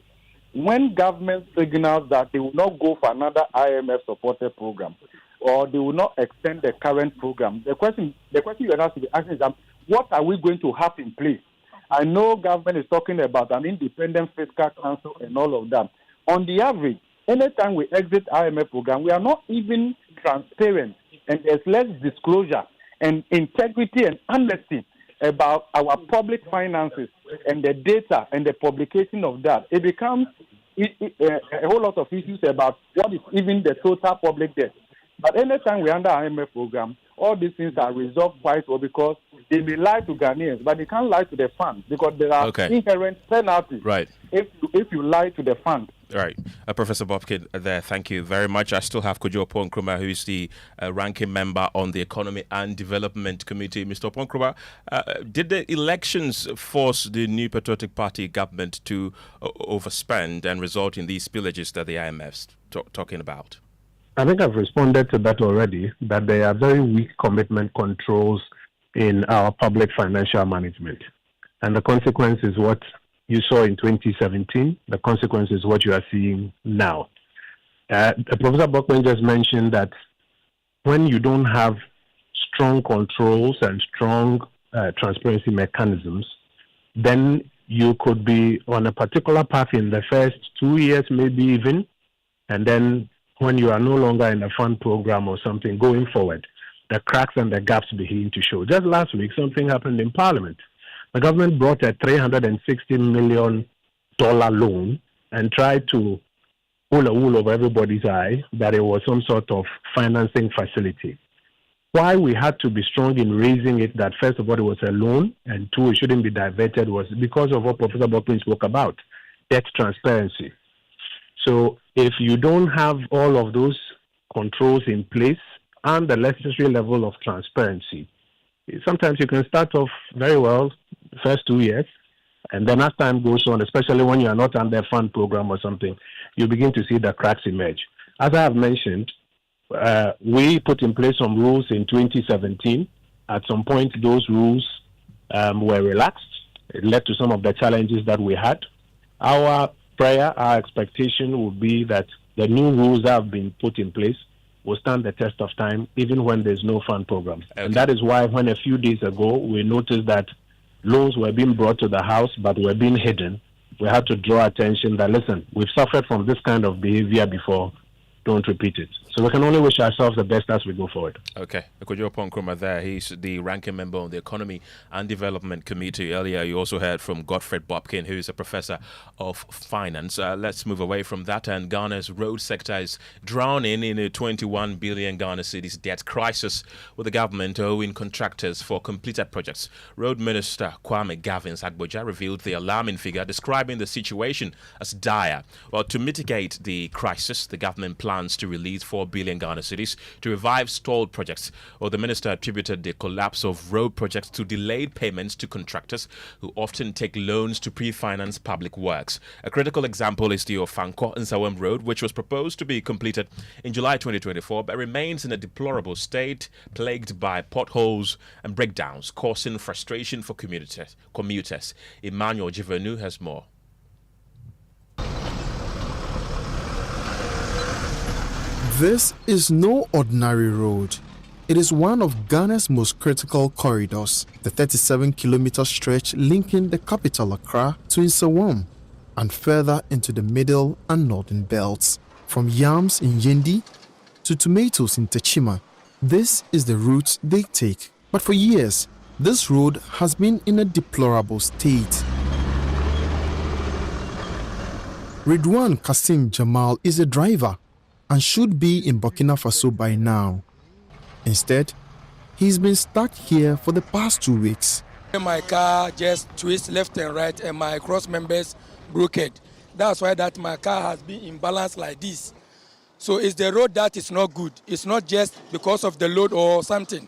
when government signals that they will not go for another IMF-supported program, or they will not extend the current program, the question you and I should be asking is, what are we going to have in place? I know government is talking about an independent fiscal council and all of that. On the average, anytime we exit IMF program, we are not even transparent, and there's less disclosure and integrity and honesty about our public finances and the data and the publication of that. It becomes a whole lot of issues about what is even the total public debt. But anytime we're under IMF program, all these things are resolved quite well, because they may lie to Ghanaians, but they can't lie to the fund, because there are inherent penalties if you lie to the fund. Right. Professor Bobkin there, thank you very much. I still have Kojo Nkrumah, who is the ranking member on the Economy and Development Committee. Mr. Nkrumah, did the elections force the New Patriotic Party government to overspend and result in these spillages that the IMF's talking about? I think I've responded to that already, that there are very weak commitment controls in our public financial management. And the consequence is what you saw in 2017. The consequence is what you are seeing now. Professor Bokman just mentioned that when you don't have strong controls and strong transparency mechanisms, then you could be on a particular path in the first 2 years, maybe even, and then when you are no longer in a fund program or something going forward, the cracks and the gaps begin to show. Just last week, something happened in Parliament. The government brought a $360 million loan and tried to pull a wool over everybody's eye that it was some sort of financing facility. why we had to be strong in raising it, that first of all, it was a loan, and two, it shouldn't be diverted, was because of what Professor Bokpin spoke about, debt transparency. So if you don't have all of those controls in place and the necessary level of transparency, sometimes you can start off very well first 2 years, and then as time goes on, especially when you are not under a fund program or something, you begin to see the cracks emerge. As I have mentioned, we put in place some rules in 2017. At some point, those rules were relaxed. It led to some of the challenges that we had. Our prayer, our expectation would be that the new rules that have been put in place will stand the test of time, even when there's no fund program. Okay. And that is why when a few days ago, we noticed that loans were being brought to the house, but were being hidden, we had to draw attention that, listen, we've suffered from this kind of behavior before. Don't repeat it. So we can only wish ourselves the best as we go forward. Okay. Kojo Ponkroma there. He's the ranking member on the Economy and Development Committee. Earlier, you also heard from Godfred Bopkin, who is a professor of finance. Let's move away from that. And Ghana's road sector is drowning in a 21 billion Ghana cedis debt crisis, with the government owing contractors for completed projects. Road Minister Kwame Gavins Agboja revealed the alarming figure, describing the situation as dire. Well, to mitigate the crisis, the government plans to release 4 billion Ghana cedis to revive stalled projects. Well, the minister attributed the collapse of road projects to delayed payments to contractors who often take loans to pre-finance public works. A critical example is the Ofanko-Nsawam Road, which was proposed to be completed in July 2024, but remains in a deplorable state, plagued by potholes and breakdowns, causing frustration for commuters. Emmanuel Jivenu has more. This is no ordinary road. It is one of Ghana's most critical corridors, the 37-kilometer stretch linking the capital Accra to Nsawam and further into the middle and northern belts. From yams in Yendi to tomatoes in Techima, this is the route they take. But for years, this road has been in a deplorable state. Ridwan Kasim Jamal is a driver and should be in Burkina Faso by now. Instead, he's been stuck here for the past 2 weeks. My car just twists left and right and my cross members broke it. That's why that my car has been imbalanced like this. So it's the road that is not good. It's not just because of the load or something.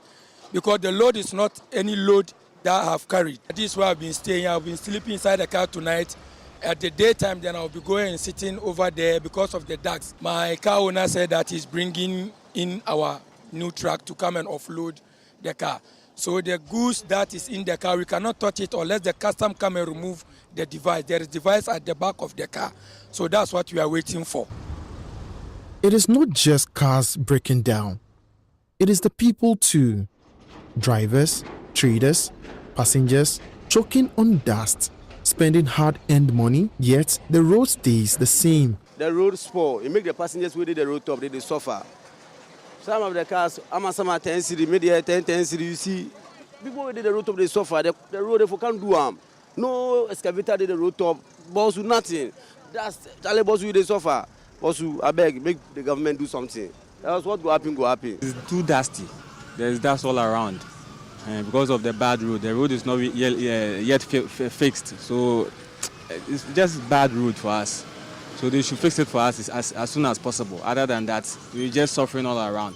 Because the load is not any load that I have carried. This is where I've been staying. I've been sleeping inside the car tonight. At the daytime, then I'll be going and sitting over there because of the ducks. My car owner said that he's bringing in our new truck to come and offload the car. So the goods that is in the car, we cannot touch it unless the custom come and remove the device. There is a device at the back of the car. So that's what we are waiting for. It is not just cars breaking down. It is the people too. Drivers, traders, passengers choking on dust, spending hard-earned money, yet the road stays the same. The road spoil. It make the passengers who did the road top, they suffer. Some of the cars, some 10 city, maybe 10 city, you see, people who did the road top, they suffer. The road, if you can't do them. No excavator did the road top, boss do nothing. That's the boss who they suffer. Boss who, I beg, make the government do something. That's what go happen. It's too dusty. There's dust all around. Because of the bad road, the road is not yet fixed, so it's just bad road for us. So they should fix it for us as soon as possible. Other than that, we're just suffering all around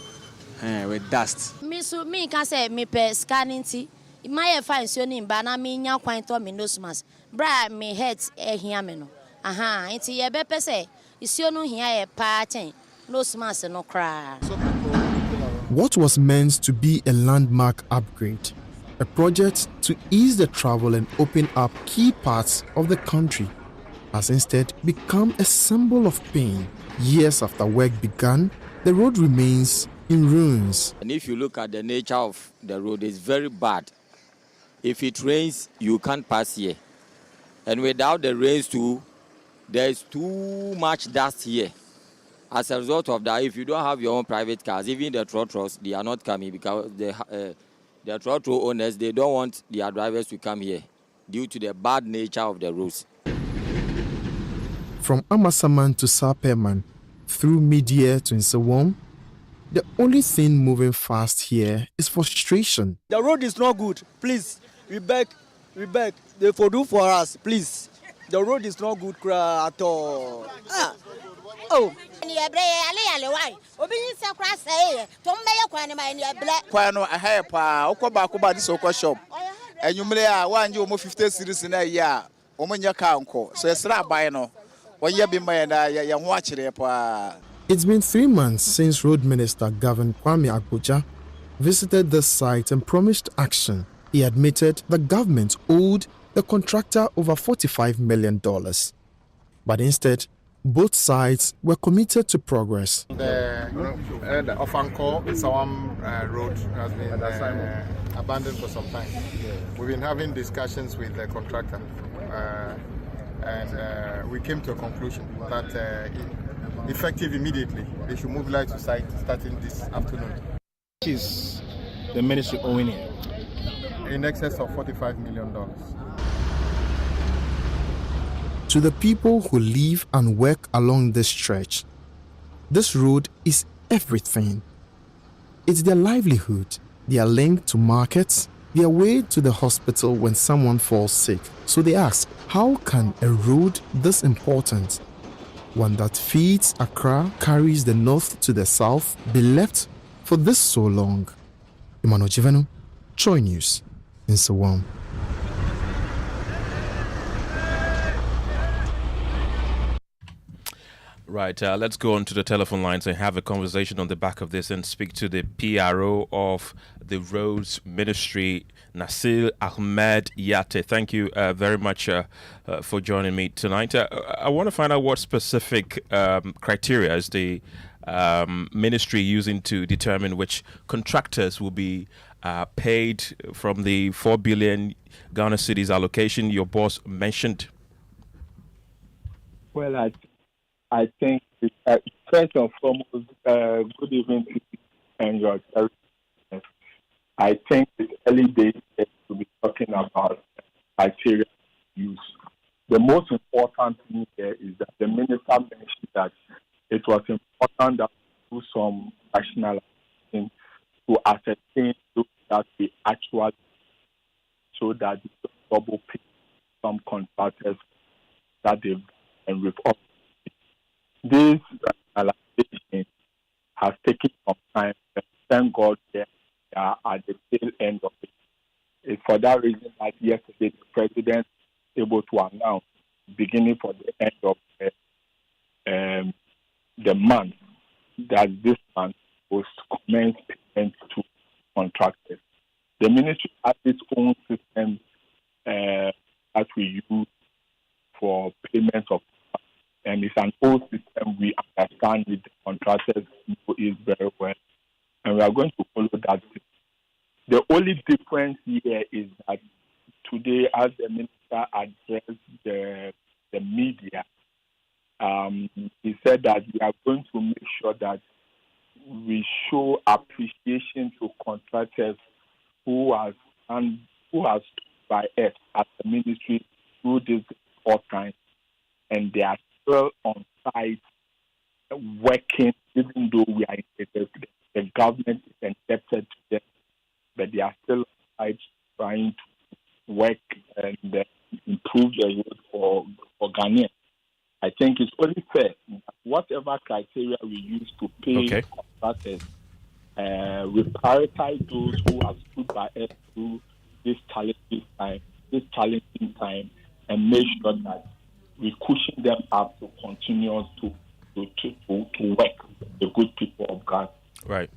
with dust. Me can say me per scanning tea. My fine soning bana me nya quite on me nose mask. Bra me heads here me no. Aha, it's ye bepe say. It's your no here a party. Nose mask no cry. What was meant to be a landmark upgrade, a project to ease the travel and open up key parts of the country, has instead become a symbol of pain. Years after work began, the road remains in ruins. And if you look at the nature of the road, it's very bad. If it rains, you can't pass here. And without the rains too, there is too much dust here. As a result of that, if you don't have your own private cars, even the trotros, they are not coming because the trotro owners, they don't want their drivers to come here due to the bad nature of the roads. From Amasaman to Saperman, through Mid-Year to Nsawam, The only thing moving fast here is frustration. The road is not good. Please, we beg. They for do for us, please. The road is not good at all. Oh. Kwano a hair pa okoba this oko shop. And you may one you 50 series in a year. Omanya kanko. So it's not buy no. When you be my ya watch it pa. It's been 3 months since Road Minister Gavin Kwame Akpocha visited the site and promised action. He admitted the government owed the contractor over $45 million. But instead, both sides were committed to progress. The Ofanko Sawam Road has been abandoned for some time. We've been having discussions with the contractor and we came to a conclusion that effective immediately, they should mobilize to site starting this afternoon. Is the ministry owing it? In excess of $45 million. To the people who live and work along this stretch, this road is everything. It's their livelihood. They are linked to markets, their way to the hospital when someone falls sick. So they ask, how can a road this important, one that feeds Accra, carries the north to the south, be left for this so long? Emmanuel Jivenu, Troy News, in Sawam. Right, let's go on to the telephone lines and have a conversation on the back of this and speak to the PRO of the Roads Ministry, Nasir Ahmed Yate. Thank you very much for joining me tonight. I want to find out what specific criteria is the ministry using to determine which contractors will be paid from the 4 billion Ghana cedis allocation your boss mentioned. Well, I think, first and foremost, good evening to you and your service. I think it's early days to be talking about criteria use. The most important thing here is that the minister mentioned that it was important that we do some rationalization to ascertain that we actually so that we don't double pay some contractors that they've and report. This rationalization has taken some time, but thank God they are at the tail end of it. It's for that reason that yesterday the president was able to announce, beginning for the end of the month, that this month was commence payment to contractors. The ministry has its own system that we use for payment of, and it's an old system we understand with the contractors is very well, and we are going to follow that system. The only difference here is that today, as the minister addressed the media, he said that we are going to make sure that we show appreciation to contractors who has stood by us at the ministry through this all time, and they are still on site working, even though we are the government is indebted to them, but they are still on site trying to work and improve the road for Ghanaians. I think it's only fair that whatever criteria we use to pay contractors, we prioritize those who have stood by us through this challenging time, and make sure that we cushion them up to continue to work with the good people of God. Right.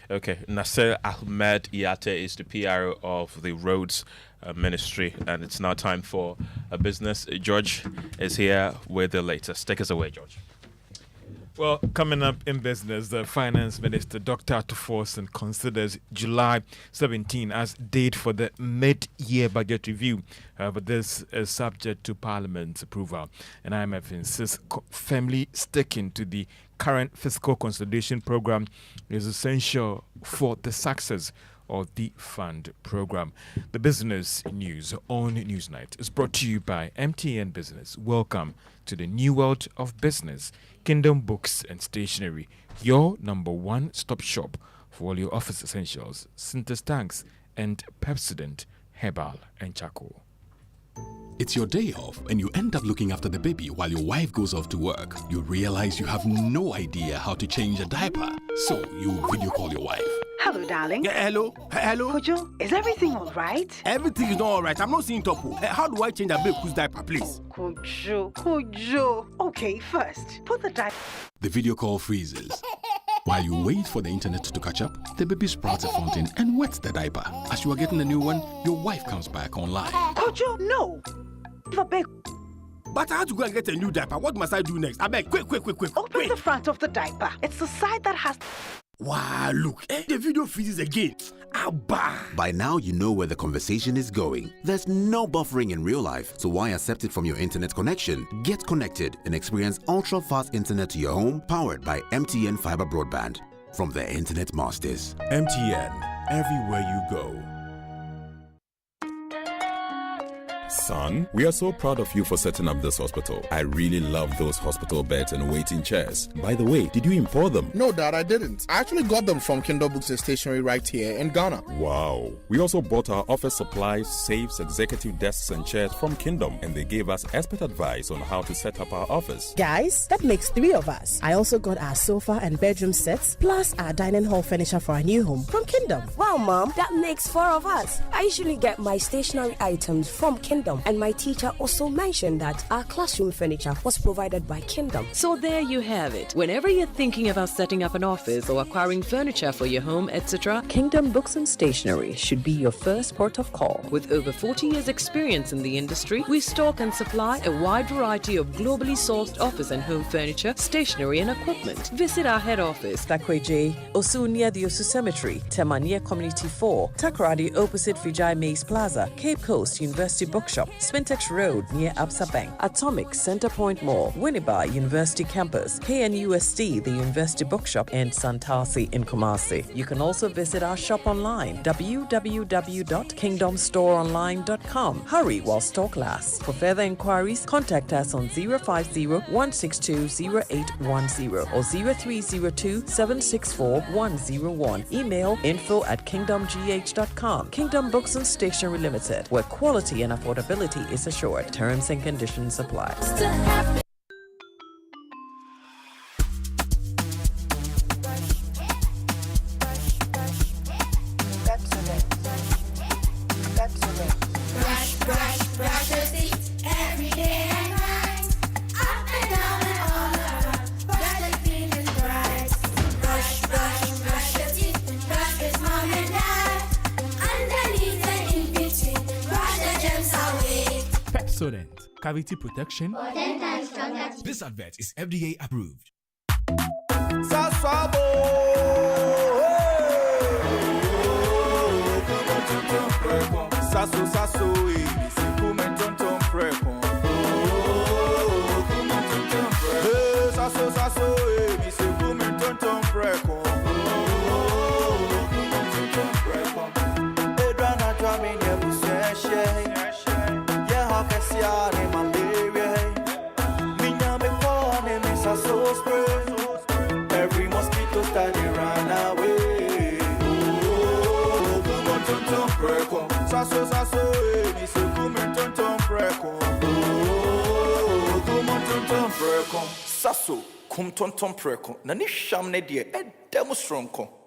Okay. Nasir Ahmed Yate is the PRO of the Roads Ministry, and it's now time for a business. George is here with the latest. Take us away, George. Well, coming up in business, the Finance Minister, Dr. Atuforsen, considers July 17 as date for the mid-year budget review, but this is subject to Parliament's approval. And IMF insists firmly sticking to the current fiscal consolidation program is essential for the success or the fund program. The business news on Newsnight is brought to you by MTN Business. Welcome to the new world of business. Kingdom Books and Stationery, your number one stop shop for all your office essentials, Sinter's tanks and Pepsodent, Herbal and Charcoal. It's your day off and you end up looking after the baby while your wife goes off to work. You realize you have no idea how to change a diaper, so you video call your wife. Hello, darling. Yeah, hello. Hello. Kojo, is everything all right? Everything is not all right. I'm not seeing Topo. How do I change a baby's diaper, please? Kojo. Okay, first, put the diaper. The video call freezes. While you wait for the internet to catch up, the baby sprouts a fountain and wets the diaper. As you are getting a new one, your wife comes back online. Kojo, no. But I have to go and get a new diaper. What must I do next? I beg, quick. Open the front of the diaper. It's the side that has... Wow, look. The video freezes again. Abba. By now, you know where the conversation is going. There's no buffering in real life, so why accept it from your internet connection? Get connected and experience ultra-fast internet to your home, powered by MTN Fiber Broadband. From the Internet Masters. MTN, everywhere you go. Son, we are so proud of you for setting up this hospital. I really love those hospital beds and waiting chairs. By the way, did you import them? No, Dad, I didn't. I actually got them from Kingdom Books and Stationery right here in Ghana. Wow. We also bought our office supplies, safes, executive desks and chairs from Kingdom, and they gave us expert advice on how to set up our office. Guys, that makes 3 of us. I also got our sofa and bedroom sets, plus our dining hall furniture for our new home from Kingdom. Wow, Mom, that makes 4 of us. I usually get my stationery items from Kingdom, and my teacher also mentioned that our classroom furniture was provided by Kingdom. So there you have it. Whenever you're thinking about setting up an office or acquiring furniture for your home, etc., Kingdom Books and Stationery should be your first port of call. With over 40 years experience in the industry, we stock and supply a wide variety of globally sourced office and home furniture, stationery and equipment. Visit our head office, Takweje, Osu near the Osu Cemetery, Tema near Community 4, Takoradi opposite Vijay Mays Plaza, Cape Coast University Bookshop, Spintex Road near Absa Bank, Atomic Centerpoint Mall, Winneba University Campus, KNUST, the University Bookshop, and Santasi in Kumasi. You can also visit our shop online, www.kingdomstoreonline.com. Hurry while stock lasts. For further inquiries, contact us on 050-162-0810 or 0302-764-101. Email info@kingdomgh.com. Kingdom Books and Stationery Limited, where quality and affordability is assured. Terms and conditions apply. Cavity protection. This advert is FDA approved. Every mosquito study run away.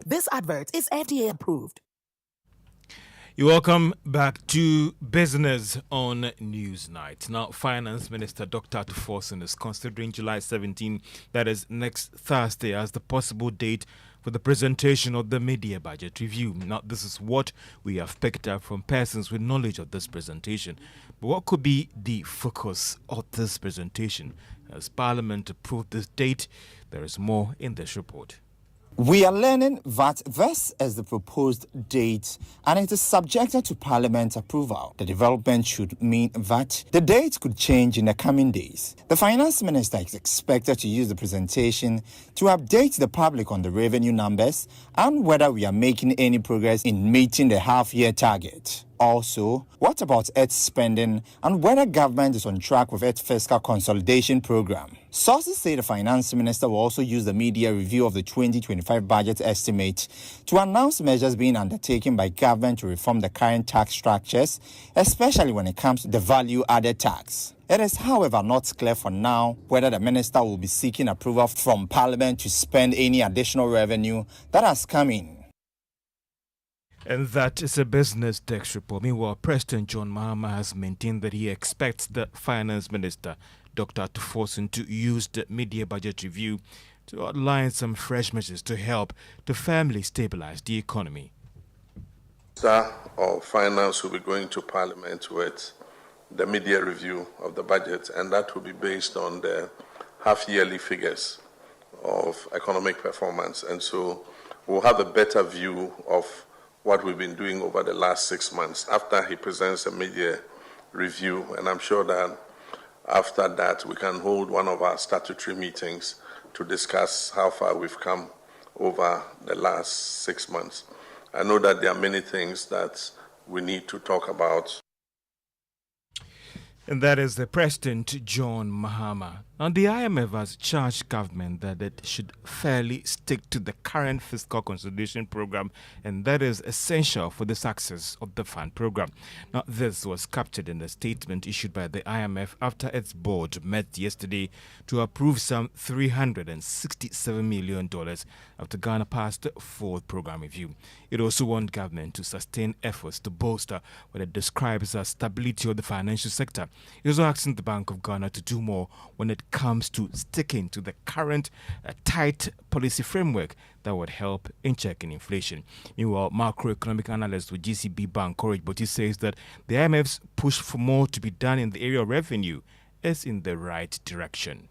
This advert is FDA approved. You're welcome back to Business on Newsnight. Now, Finance Minister Dr. Tuforson is considering July 17, that is next Thursday, as the possible date for the presentation of the mid-year budget review. Now, this is what we have picked up from persons with knowledge of this presentation. But what could be the focus of this presentation? As Parliament approved this date, there is more in this report. We are learning that this is the proposed date and it is subjected to Parliament approval. The development should mean that the date could change in the coming days. The Finance Minister is expected to use the presentation to update the public on the revenue numbers and whether we are making any progress in meeting the half-year target. Also, what about its spending and whether government is on track with its fiscal consolidation program? Sources say the Finance Minister will also use the media review of the 2025 budget estimate to announce measures being undertaken by government to reform the current tax structures, especially when it comes to the value-added tax. It is, however, not clear for now whether the minister will be seeking approval from Parliament to spend any additional revenue that has come in. And that is a Business Desk report. Meanwhile, President John Mahama has maintained that he expects the Finance Minister, Dr. Tuforson, to use the mid-year budget review to outline some fresh measures to help the family stabilize the economy. Minister of Finance will be going to Parliament with the mid-year review of the budget, and that will be based on the half-yearly figures of economic performance. And so we'll have a better view of what we've been doing over the last 6 months after he presents a mid-year review. And I'm sure that after that, we can hold one of our statutory meetings to discuss how far we've come over the last 6 months. I know that there are many things that we need to talk about. And that is the President John Mahama. And the IMF has charged government that it should fairly stick to the current fiscal consolidation program, and that is essential for the success of the fund program. Now, this was captured in a statement issued by the IMF after its board met yesterday to approve some $367 million after Ghana passed the fourth program review. It also warned government to sustain efforts to bolster what it describes as stability of the financial sector. It also asking the Bank of Ghana to do more when it comes to sticking to the current tight policy framework that would help in checking inflation. Meanwhile, macroeconomic analyst with GCB Bank, Kojo, says that the IMF's push for more to be done in the area of revenue is in the right direction.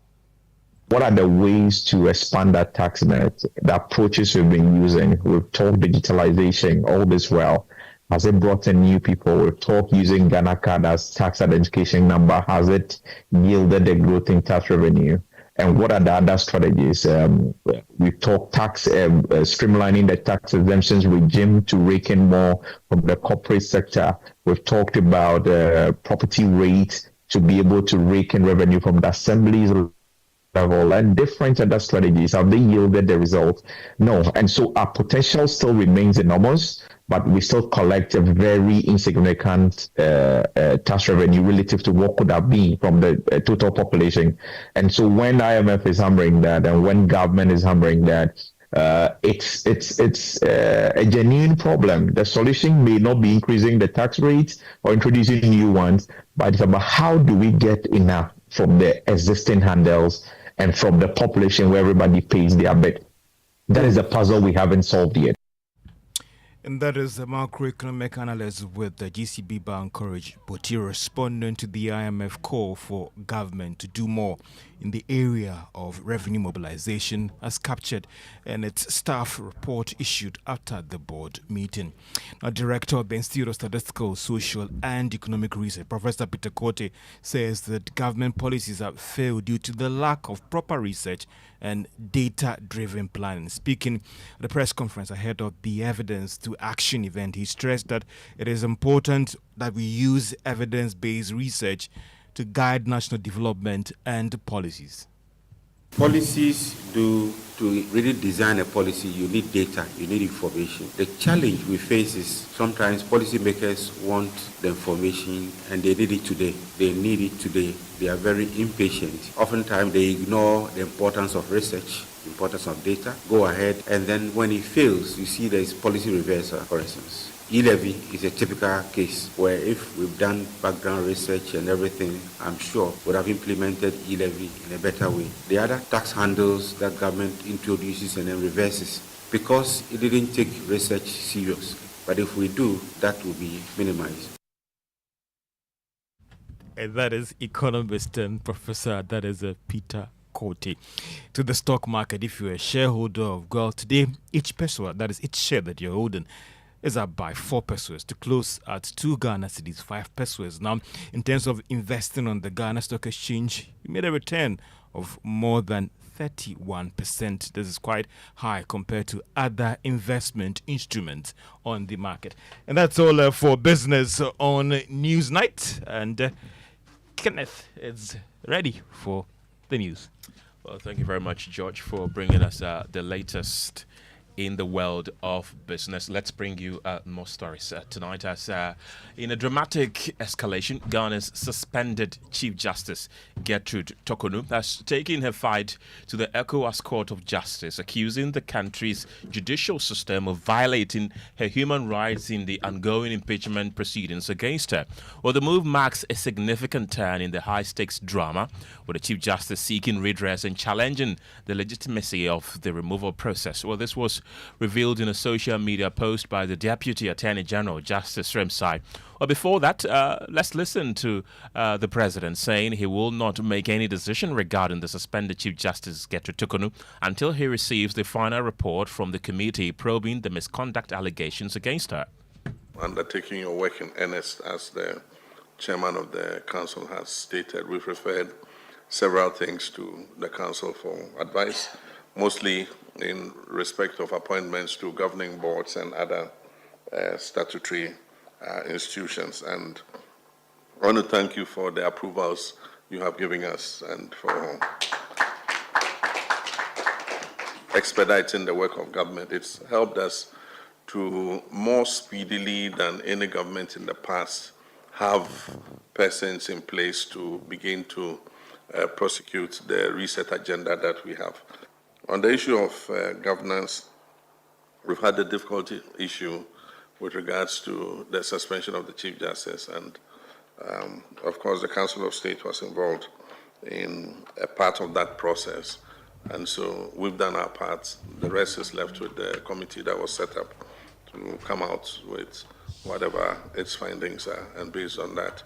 What are the ways to expand that tax net? The approaches we've been using, we've talked digitalization, all this well. Has it brought in new people? We've talked using Ghana card as tax identification number. Has it yielded a growth in tax revenue? And what are the other strategies? We talked tax, streamlining the tax exemptions regime to rake in more from the corporate sector. We've talked about property rates to be able to rake in revenue from the assemblies level and different other strategies. Have they yielded the result? No. And so our potential still remains enormous, but we still collect a very insignificant tax revenue relative to what could have been from the total population. And so when IMF is hammering that and when government is hammering that, it's a genuine problem. The solution may not be increasing the tax rates or introducing new ones, but it's about how do we get enough from the existing handles and from the population where everybody pays their bit. That is a puzzle we haven't solved yet. And that is the macroeconomic analyst with the GCB Bank, Courage Boti, responding to the IMF call for government to do more in the area of revenue mobilization, as captured in its staff report issued after the board meeting. Now, Director of the Institute of Statistical, Social and Economic Research, Professor Peter Kote, says that government policies have failed due to the lack of proper research and data-driven planning. Speaking at the press conference ahead of the Evidence to Action event, he stressed that it is important that we use evidence-based research to guide national development and policies. Policies to really design a policy, you need data, you need information. The challenge we face is sometimes policymakers want the information and they need it today. They need it today. They are very impatient. Oftentimes they ignore the importance of research, importance of data, go ahead, and then when it fails, you see there is policy reversal, for instance. E-levy is a typical case where if we've done background research and everything, I'm sure would have implemented e-levy in a better way. The other tax handles that government introduces and then reverses because it didn't take research seriously. But if we do, that will be minimized. And that is economist and professor, that is Peter Kote. To the stock market, if you're a shareholder of gold today, each peso, that is each share that you're holding, is up by 4 pesos to close at 2 Ghana cedis, 5 pesos. Now, in terms of investing on the Ghana Stock Exchange, you made a return of more than 31%. This is quite high compared to other investment instruments on the market. And that's all for business on Newsnight. And Kenneth is ready for the news. Well, thank you very much, George, for bringing us the latest in the world of business. Let's bring you more stories tonight as in a dramatic escalation, Ghana's suspended Chief Justice Gertrude Tokonu has taken her fight to the ECOWAS Court of Justice, accusing the country's judicial system of violating her human rights in the ongoing impeachment proceedings against her. Well, the move marks a significant turn in the high-stakes drama, with the Chief Justice seeking redress and challenging the legitimacy of the removal process. Well, this was revealed in a social media post by the Deputy Attorney General, Justice Remsai. Well, before that, let's listen to the President saying he will not make any decision regarding the suspended Chief Justice Gertrude Tokonu until he receives the final report from the committee probing the misconduct allegations against her. Undertaking your work in earnest, as the Chairman of the Council has stated. We've referred several things to the Council for advice, mostly in respect of appointments to governing boards and other statutory institutions. And I want to thank you for the approvals you have given us and for expediting the work of government. It's helped us to more speedily than any government in the past have persons in place to begin to prosecute the reset agenda that we have. On the issue of governance, we've had the difficulty issue with regards to the suspension of the Chief Justice, and of course the Council of State was involved in a part of that process, and so we've done our part. The rest is left with the committee that was set up to come out with whatever its findings are, and based on that,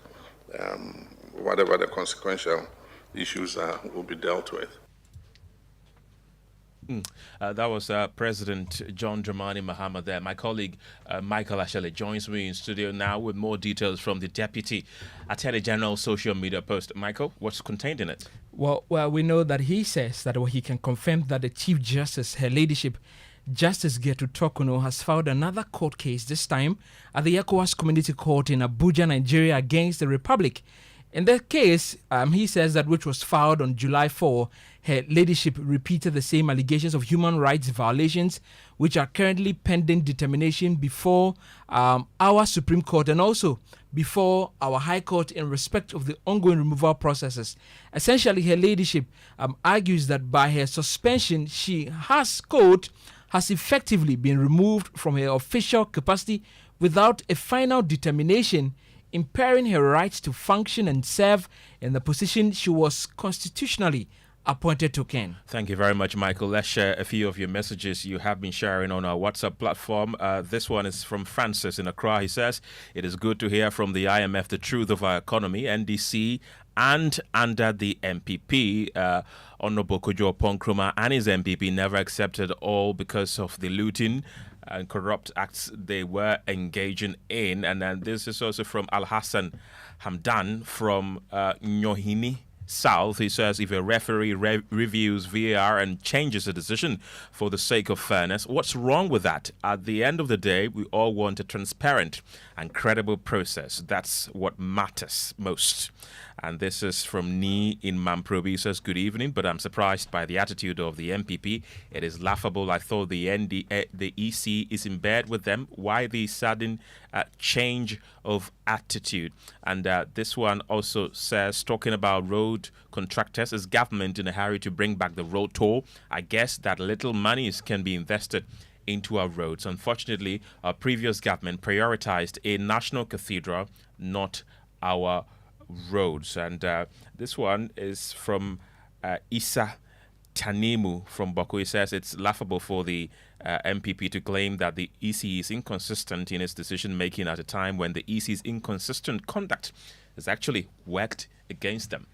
whatever the consequential issues are will be dealt with. That was President John Dramani Mahama there. My colleague Michael Ashele joins me in studio now with more details from the Deputy Attorney General's social media post. Michael, what's contained in it? Well, we know that he says that he can confirm that the Chief Justice, Her Ladyship, Justice Gertrude Tokonu, has filed another court case, this time at the ECOWAS Community Court in Abuja, Nigeria, against the Republic. In that case, he says that which was filed on July 4, Her Ladyship repeated the same allegations of human rights violations, which are currently pending determination before our Supreme Court and also before our High Court in respect of the ongoing removal processes. Essentially, Her Ladyship argues that by her suspension, she has, quote, has effectively been removed from her official capacity without a final determination, impairing her rights to function and serve in the position she was constitutionally appointed to. Ken. Thank you very much, Michael. Let's share a few of your messages you have been sharing on our WhatsApp platform. This one is from Francis in Accra. He says, it is good to hear from the IMF the truth of our economy, NDC, and under the MPP. Honorable Kojo Ponkroma and his MPP never accepted all because of the looting and corrupt acts they were engaging in. And then this is also from Al Hassan Hamdan from Nyohini South. He says, if a referee reviews VAR and changes a decision for the sake of fairness, what's wrong with that? At the end of the day, we all want a transparent and credible process. That's what matters most. And this is from Ni in Mamprobi. He says, good evening, but I'm surprised by the attitude of the MPP. It is laughable. I thought the EC is in bed with them. Why the sudden change of attitude? And this one also says, talking about road contractors, is government in a hurry to bring back the road toll? I guess that little monies can be invested into our roads. Unfortunately, our previous government prioritized a national cathedral, not our roads. And this one is from Isa Tanimu from Boko. He says it's laughable for the MPP to claim that the EC is inconsistent in its decision making at a time when the EC's inconsistent conduct has actually worked against them.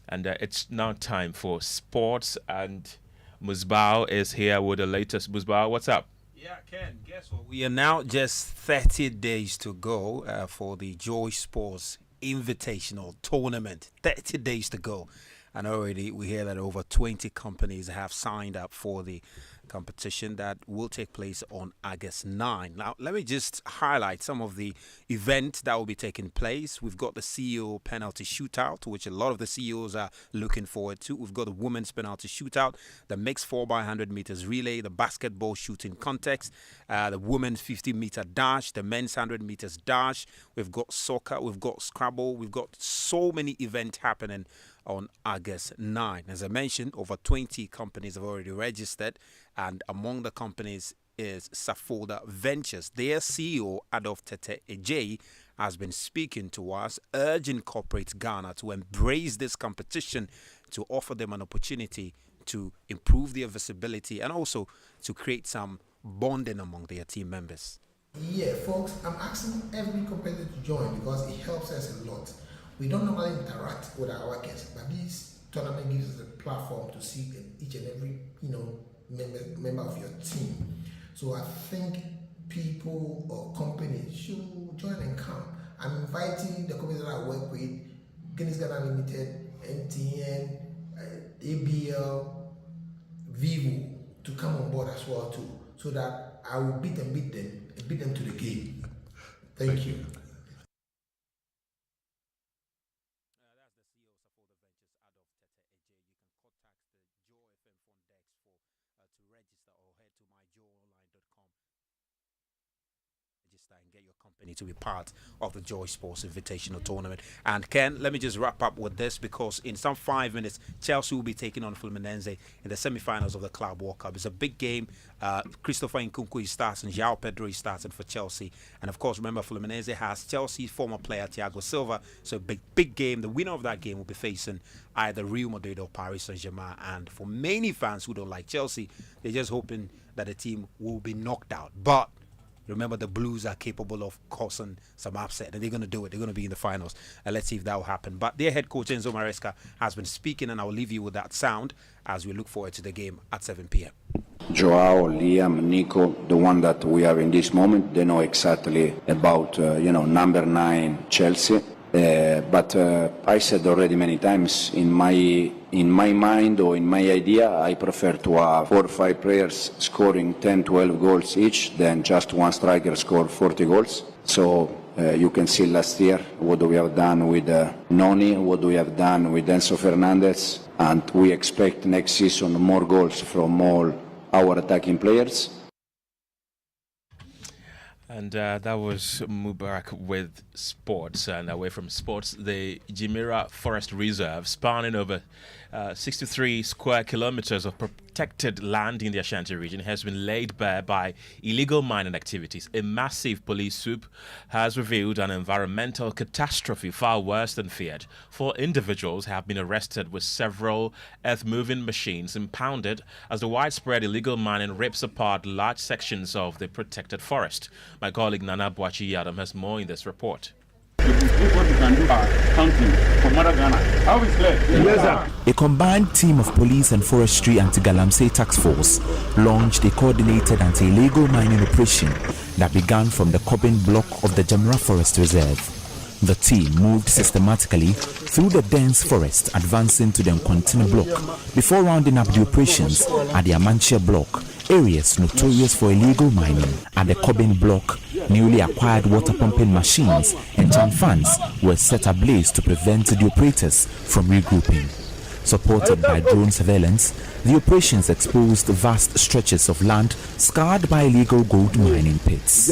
And it's now time for sports, and Musbao is here with the latest. Musbao, what's up? Yeah, Ken, guess what? We are now just 30 days to go for the Joy Sports Invitational Tournament. 30 days to go. And already we hear that over 20 companies have signed up for the competition that will take place on August 9. Now, let me just highlight some of the events that will be taking place. We've got the CEO penalty shootout, which a lot of the CEOs are looking forward to. We've got the women's penalty shootout, the mixed 4x100 meters relay, the basketball shooting contest, the women's 50-meter dash, the men's 100 meters dash. We've got soccer, we've got Scrabble, we've got so many events happening on August 9. As I mentioned, over 20 companies have already registered, and among the companies is Safolda Ventures. Their CEO, Adolf Tete Ejay, has been speaking to us, urging corporate Ghana to embrace this competition, to offer them an opportunity to improve their visibility and also to create some bonding among their team members. Yeah, folks, I'm asking every competitor to join because it helps us a lot. We don't normally interact with our workers, but this tournament gives us a platform to see each and every, member of your team. So I think people or companies should join and come. I'm inviting the companies that I work with, Guinness Ghana Limited, MTN, ABL, Vivo, to come on board as well too, so that I will beat them to the game. Thank you. And get your company to be part of the Joy Sports Invitational Tournament. And Ken, let me just wrap up with this, because in some 5 minutes, Chelsea will be taking on Fluminense in the semi-finals of the Club World Cup. It's a big game. Christopher Nkunku starts and João Pedro is starting for Chelsea. And of course, remember, Fluminense has Chelsea's former player Thiago Silva. So big game. The winner of that game will be facing either Real Madrid or Paris Saint-Germain. And for many fans who don't like Chelsea, they're just hoping that the team will be knocked out. But remember, the Blues are capable of causing some upset, and they're going to do it. They're going to be in the finals. Let's see if that will happen. But their head coach, Enzo Maresca, has been speaking, and I'll leave you with that sound as we look forward to the game at 7 p.m. Joao, Liam, Nico, the one that we have in this moment, they know exactly about, number 9 Chelsea. But I said already many times, in my mind or in my idea, I prefer to have 4 or 5 players scoring 10, 12 goals each than just one striker score 40 goals. So you can see last year what we have done with Noni, what we have done with Enzo Fernandez, and we expect next season more goals from all our attacking players. And that was Mubarak with sports. And away from sports, the Jimira Forest Reserve, spanning over 63 square kilometers of protected land in the Ashanti region, has been laid bare by illegal mining activities. A massive police swoop has revealed an environmental catastrophe far worse than feared. 4 individuals have been arrested with several earth-moving machines impounded as the widespread illegal mining rips apart large sections of the protected forest. My colleague Nana Boachi Yadam has more in this report. A combined team of police and forestry anti-Galamsey task force launched a coordinated anti-illegal mining operation that began from the Cobbin block of the Jamra Forest Reserve. The team moved systematically through the dense forest, advancing to the Nkwantine block before rounding up the operations at the Amanchia block, areas notorious for illegal mining. At the Cobbin block, newly acquired water pumping machines and tank fans were set ablaze to prevent the operators from regrouping. Supported by drone surveillance, the operations exposed vast stretches of land scarred by illegal gold mining pits.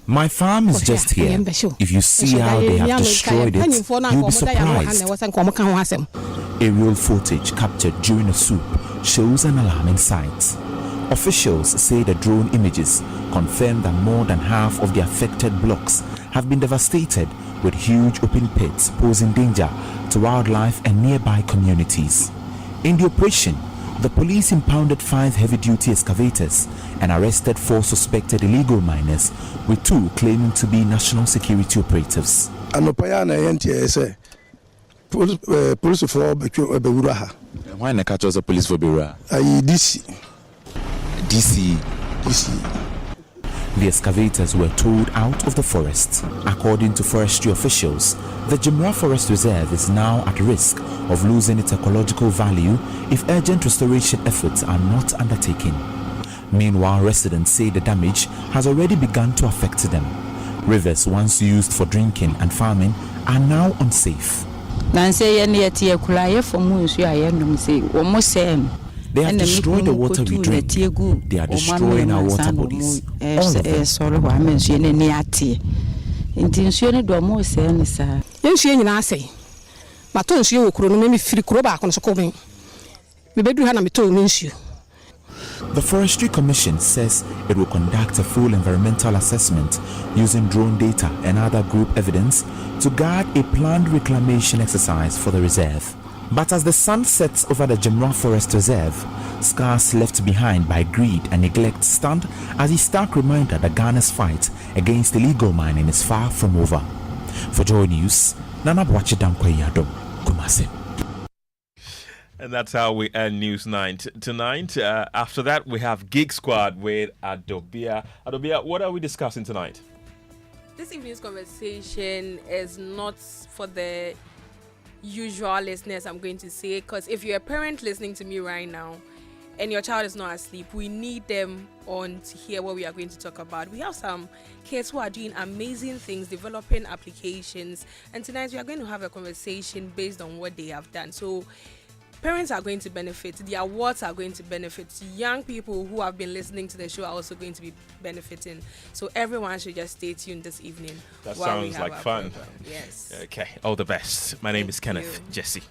My farm is just here. If you see how they have destroyed it, you'll be surprised. Aerial footage captured during a swoop shows an alarming sight. Officials say the drone images confirm that more than half of the affected blocks have been devastated, with huge open pits posing danger to wildlife and nearby communities. In the operation, The police impounded 5 heavy-duty excavators and arrested 4 suspected illegal miners, with 2 claiming to be national security operatives. Police for Bewuraha. Why not catch us a police for Bewuraha? DC. The excavators were towed out of the forest. According to forestry officials, the Jimra Forest Reserve is now at risk of losing its ecological value if urgent restoration efforts are not undertaken. Meanwhile, residents say the damage has already begun to affect them. Rivers once used for drinking and farming are now unsafe. They have destroyed the water we drink. They are destroying our water bodies. All of them. The Forestry Commission says it will conduct a full environmental assessment using drone data and other group evidence to guard a planned reclamation exercise for the reserve. But as the sun sets over the Jimra Forest Reserve, scars left behind by greed and neglect stand as a stark reminder that Ghana's fight against illegal mining is far from over. For Joy News, Nana Bwachidamkweyado, Kumasi. And that's how we end News 9 tonight. After that, we have Gig Squad with Adobia. Adobia, what are we discussing tonight? This evening's conversation is not for the usual listeners, I'm going to say, because if you're a parent listening to me right now and your child is not asleep, we need them on to hear what we are going to talk about. We have some kids who are doing amazing things, developing applications, and tonight we are going to have a conversation based on what they have done. So parents are going to benefit, the awards are going to benefit, young people who have been listening to the show are also going to be benefiting. So everyone should just stay tuned this evening. That sounds like fun. Program. Yes. Okay, all the best. My name is Kenneth. Gyasi.